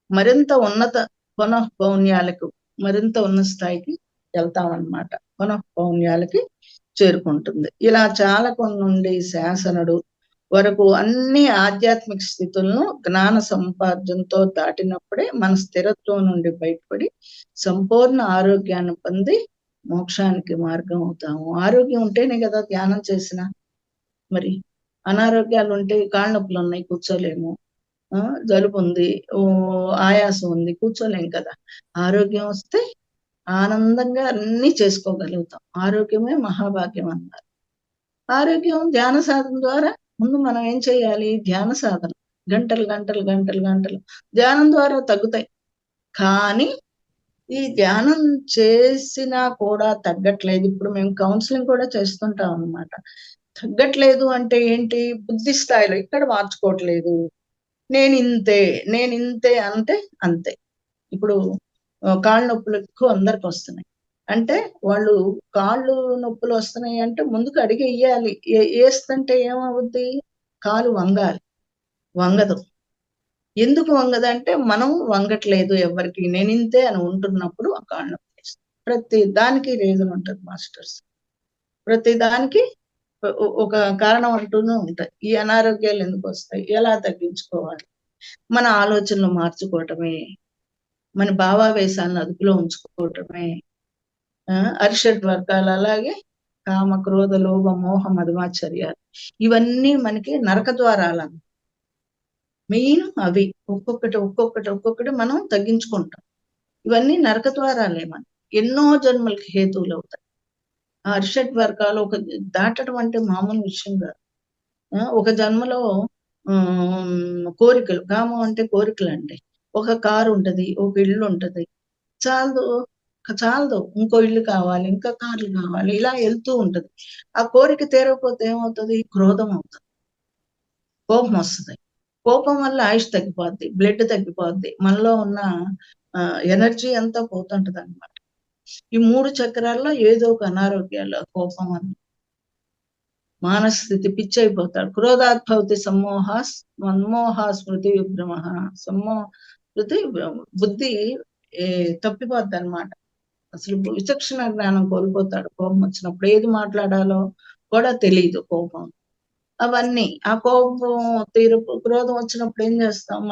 మరింత ఉన్నత పునఃపౌన్యాలకు మరింత ఉన్నత స్థాయికి వెళ్తామన్నమాట. పునఃపౌన్యాలకి చేరుకుంటుంది. ఇలా చాలకుడి నుండి శాసనుడు వరకు అన్ని ఆధ్యాత్మిక స్థితులను జ్ఞాన సముపార్జనతో దాటినప్పుడే మన స్థిరత్వం నుండి బయటపడి సంపూర్ణ ఆరోగ్యాన్ని పొంది మోక్షానికి మార్గం అవుతాము. ఆరోగ్యం ఉంటేనే కదా ధ్యానం చేసిన. మరి అనారోగ్యాలు ఉంటే కాళ్ళ నొప్పులు ఉన్నాయి కూర్చోలేము. జలుబు ఉంది, ఆయాసం ఉంది కూర్చోలేం కదా. ఆరోగ్యం వస్తే ఆనందంగా అన్ని చేసుకోగలుగుతాం. ఆరోగ్యమే మహాభాగ్యం అన్నారు. ఆరోగ్యం ధ్యాన సాధన ద్వారా ముందు మనం ఏం చేయాలి? ధ్యాన సాధన. గంటలు ధ్యానం ద్వారా తగ్గుతాయి. కానీ ఈ ధ్యానం చేసినా కూడా తగ్గట్లేదు. ఇప్పుడు మేము కౌన్సిలింగ్ కూడా చేస్తుంటాం అన్నమాట. తగ్గట్లేదు అంటే ఏంటి? బుద్ధి స్థాయిలో ఇక్కడ మార్చుకోవట్లేదు. నేనింతే అంటే అంతే. ఇప్పుడు కాళ్ళ నొప్పులు ఎక్కువ అందరికి వస్తున్నాయి. అంటే వాళ్ళు కాళ్ళు నొప్పులు వస్తున్నాయి అంటే ముందుకు అడుగెయ్యాలి. ఏస్తంటే ఏమవుద్ది? కాలు వంగాలి. వంగదు. ఎందుకు వంగదంటే మనం వంగట్లేదు ఎవ్వరికి. నేనింతే అని ఉంటున్నప్పుడు ఆ కాళ్ళు నొప్పి ప్రతి దానికి రీజన్ ఉంటది మాస్టర్స్. ప్రతి దానికి ఒక కారణం అంటూనే ఉంటాయి. ఈ అనారోగ్యాలు ఎందుకొస్తాయి? ఎలా తగ్గించుకోవాలి? మన ఆలోచనలు మార్చుకోవటమే. మన భావావేశాలను అదుపులో ఉంచుకోవటమే. అరిషడ్ వర్గాలు అలాగే కామ, క్రోధ, లోభ, మోహ, మదమాశ్చర్యాలు ఇవన్నీ మనకి నరక ద్వారాలు. మెయిన్ అవి ఒక్కొక్కటి మనం తగ్గించుకుంటాం. ఇవన్నీ నరక ద్వారాలే మనకి. ఎన్నో జన్మలకి హేతువులు అవుతాయి. ఆ అరిషడ్ వర్గాలు దాటడం అంటే మామూలు విషయం కాదు. ఒక జన్మలో కోరికలు, కామం అంటే కోరికలండి. ఒక కారు ఉంటది, ఒక ఇల్లు ఉంటది. చాలదు చాలదు ఇంకో ఇల్లు కావాలి, ఇంకా కార్లు కావాలి, ఇలా వెళ్తూ ఉంటది. ఆ కోరిక తీరకపోతే ఏమవుతది? క్రోధం అవుతది, కోపం వస్తది. కోపం వల్ల ఆయుష్ తగ్గిపోద్ది, బ్లడ్ తగ్గిపోద్ది, మనలో ఉన్న ఎనర్జీ అంతా పోతుంటదన్నమాట. ఈ 3 చక్రాల్లో ఏదో ఒక అనారోగ్యాలు కోపం వల్ల మానస్థితి పిచ్చయిపోతాడు. క్రోధాత్ భవతి సమ్మోహాస్ మన్మోహా స్మృతి విభ్రమః. స్మృతి బుద్ధి తప్పిపోద్దన్నమాట. అసలు విచక్షణ జ్ఞానం కోల్పోతాడు కోపం వచ్చినప్పుడు. ఏది మాట్లాడాలో కూడా తెలీదు కోపం. అవన్నీ ఆ కోపం క్రోధం వచ్చినప్పుడు ఏం చేస్తాం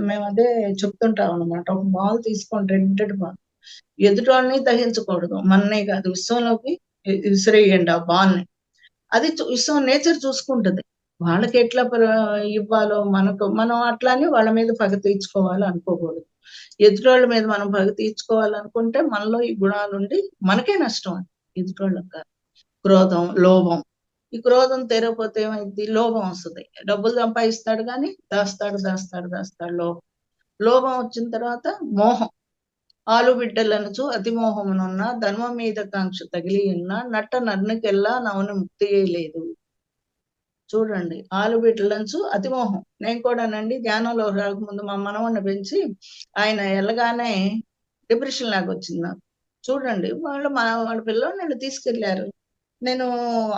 మేము అదే చెప్తుంటాం అన్నమాట. ఒక బాల్ తీసుకోండి, రెడ్ బాల్. ఎదుటి వాళ్ళని దహించకూడదు, మననే కాదు విశ్వంలోకి విసిరేయండి ఆ బాల్ని. అది విశ్వం నేచర్ చూసుకుంటది. వాళ్ళకి ఎట్లా ఇవ్వాలో మనం అట్లానే వాళ్ళ మీద పగ తీర్చుకోవాలి అనుకోకూడదు. ఎదుటోళ్ళ మీద మనం పగ తీర్చుకోవాలనుకుంటే మనలో ఈ గుణాలుండి మనకే నష్టం అది, ఎదుటోళ్ళకి కాదు. క్రోధం, లోభం. ఈ క్రోధం తీరకపోతే ఏమైంది? లోభం వస్తుంది. డబ్బులు సంపాదిస్తాడు కానీ దాస్తాడు లోభం. లోభం వచ్చిన తర్వాత మోహం. ఆలు బిడ్డలనుచు అతిమోహమునున్న ధర్మం మీద కాంక్ష తగిలి ఉన్న నట్ట నన్నుకెల్లా నవని ముక్తి లేదు. చూడండి, ఆలు బిడ్డలంచు అతిమోహం. నేను కూడానండి ధ్యానంలో రాకముందు మా మనవణ్ణి పెంచి ఆయన వెళ్ళగానే డిప్రెషన్ లాగా వచ్చింది నాకు. చూడండి, వాళ్ళ పిల్లలు నన్ను తీసుకెళ్లారు, నేను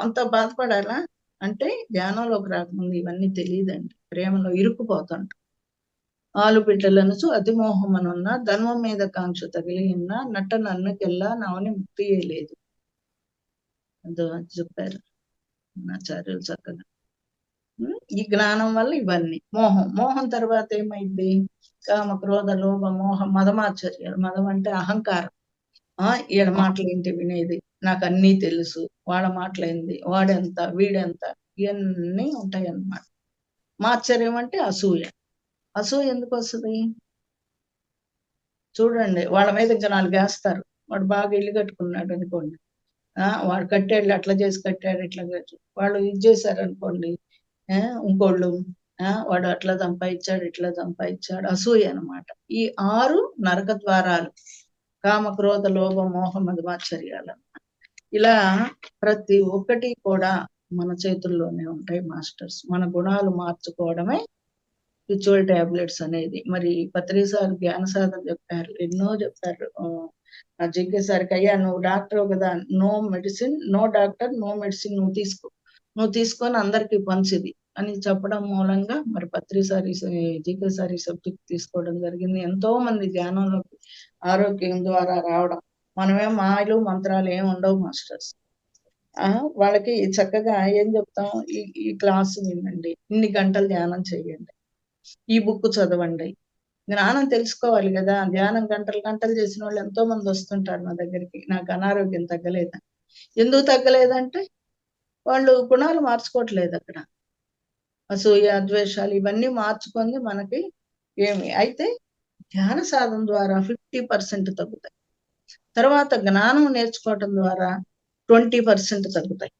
అంత బాధపడాలా? అంటే ధ్యానంలోకి రాకముందు ఇవన్నీ తెలియదండి, ప్రేమలో ఇరుక్కుపోతుంట. ఆలు బిడ్డలనుచు అతిమోహమనున్న ధర్మం మీద కాంక్ష తగిలి ఉన్న నట్ట నన్నుకెల్లా నవని ముక్తి లేదు. అదో చెప్పారు ఆచార్యులు చక్కగా. ఈ జ్ఞానం వల్ల ఇవన్నీ. మోహం తర్వాత ఏమైంది? కామ, క్రోధ, లోభ, మోహ, మదమాచర్యాలు. మదం అంటే అహంకారం. ఈడ మాటలేంటి వినేది, నాకు అన్నీ తెలుసు, వాళ్ళ మాటలేంది, వాడెంత వీడెంత, ఇవన్నీ ఉంటాయి అన్నమాట. మాత్సర్యం అంటే అసూయ. అసూయ ఎందుకు వస్తుంది? చూడండి, వాళ్ళ మీద ఇంకా 4 వేస్తారు. వాడు బాగా ఇల్లు కట్టుకున్నాడు అనుకోండి, వాడు కట్టాడు, అట్లా చేసి కట్టాడు, ఇట్లా చేసి. వాళ్ళు ఇది చేశారు అనుకోండి, ఇంకోళ్ళు వాడు అట్లా సంపాదించాడు, ఇట్లా సంపాదించాడు. అసూయ అన్నమాట. ఈ 6 నరక ద్వారాలు. కామ, క్రోధ, లోభ, మోహ, మదమాచర్యాలు. ఇలా ప్రతి ఒక్కటి కూడా మన చేతుల్లోనే ఉంటాయి మాస్టర్స్. మన గుణాలు మార్చుకోవడమే స్పిరిచువల్ టాబ్లెట్స్ అనేది. మరి పత్రి సార్ జ్ఞాన సాధన చెప్పారు, ఎన్నో చెప్పారు. జిగ్గే సార్కి, అయ్యా నువ్వు డాక్టర్ కదా, no medicine, no doctor, no medicine, నువ్వు తీసుకొని అందరికి పంచిది అని చెప్పడం మూలంగా మరి పత్రి సార్ జిగ్గే సార్ ఈ సబ్జెక్ట్ తీసుకోవడం జరిగింది. ఎంతో మంది ధ్యానంలోకి ఆరోగ్యం ద్వారా రావడం. మనమేం మాయలు మంత్రాలు ఏం ఉండవు మాస్టర్స్. వాళ్ళకి చక్కగా ఏం చెప్తాం, ఈ క్లాసు వినండి, ఇన్ని గంటలు ధ్యానం చేయండి, ఈ బుక్ చదవండి. జ్ఞానం తెలుసుకోవాలి కదా. ధ్యానం గంటలు చేసిన వాళ్ళు ఎంతో మంది వస్తుంటారు నా దగ్గరికి, నాకు అనారోగ్యం తగ్గలేదని. ఎందుకు తగ్గలేదంటే వాళ్ళు గుణాలు మార్చుకోవట్లేదు అక్కడ. అసూయ, ద్వేషాలు ఇవన్నీ మార్చుకొని మనకి ఏమి అయితే ధ్యాన సాధన ద్వారా 50% తగ్గుతాయి. తర్వాత జ్ఞానం నేర్చుకోవటం ద్వారా 20% తగ్గుతాయి.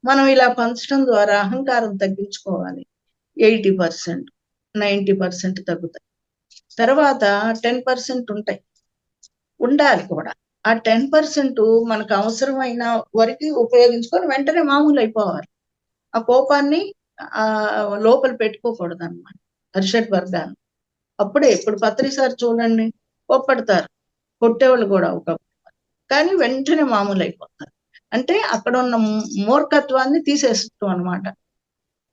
మనం ఇలా పంచడం ద్వారా అహంకారం తగ్గించుకోవాలి. 80%, 90% తగ్గుతాయి. తర్వాత 10% ఉంటాయి, ఉండాలి కూడా. ఆ 10% మనకు అవసరమైన వరకు ఉపయోగించుకొని వెంటనే మామూలు అయిపోవాలి. ఆ కోపాన్ని లోపల పెట్టుకోకూడదు అన్నమాట, అరిషడ్ వర్గాన్ని. అప్పుడే ఇప్పుడు పత్రి సార్ చూడండి, కోప్పడతారు, కొట్టేవాళ్ళు కూడా ఒకప్పుడు, కానీ వెంటనే మామూలు అయిపోతారు. అంటే అక్కడ ఉన్న మూర్ఖత్వాన్ని తీసేస్తాం అనమాట.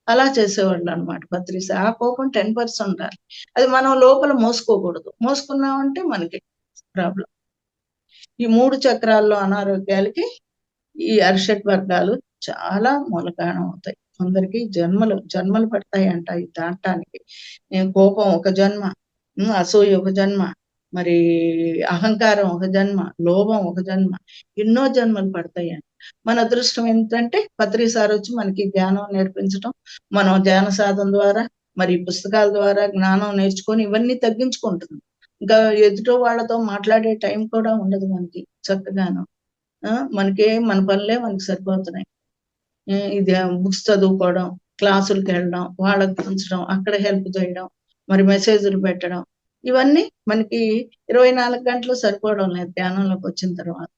అలా చేసేవాళ్ళు అనమాట పత్రి సార్. ఆ కోపం 10% ఉండాలి, అది మనం లోపల మోసుకోకూడదు. మోసుకున్నామంటే మనకి ప్రాబ్లం. ఈ 3 చక్రాల్లో అనారోగ్యాలకి ఈ అరిషడ్ వర్గాలు చాలా మూలకారణం అవుతాయి. కొందరికి జన్మలు పడతాయి అంట ఇది దాటడానికి. కోపం ఒక జన్మ, అసూయ ఒక జన్మ, మరి అహంకారం ఒక జన్మ, లోభం ఒక జన్మ, ఎన్నో జన్మలు పడతాయి అంట. మన అదృష్టం ఏంటంటే పత్రి సార్ వచ్చి మనకి ధ్యానం నేర్పించడం, మనం ధ్యాన సాధన ద్వారా మరి పుస్తకాల ద్వారా జ్ఞానం నేర్చుకొని ఇవన్నీ తగ్గించుకుంటున్నాం. ఇంకా ఎదుటో వాళ్ళతో మాట్లాడే టైం కూడా ఉండదు మనకి చక్కగాను. మన పనులే మనకి సరిపోతున్నాయి. ఇది బుక్స్ చదువుకోవడం, క్లాసులకు వెళ్ళడం, వాళ్ళకి పంచడం, అక్కడ హెల్ప్ చేయడం, మరి మెసేజ్లు పెట్టడం, ఇవన్నీ మనకి 24 గంటలు సరిపోవడం లేదు ధ్యానంలోకి వచ్చిన తర్వాత.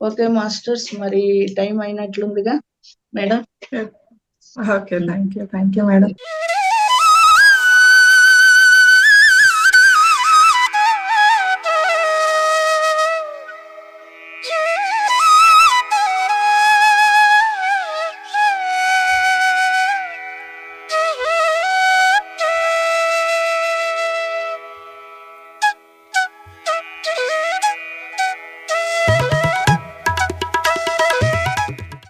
ఓకే మాస్టర్స్, మరి టైం అయినట్లుందిగా madam. Okay, thank you madam.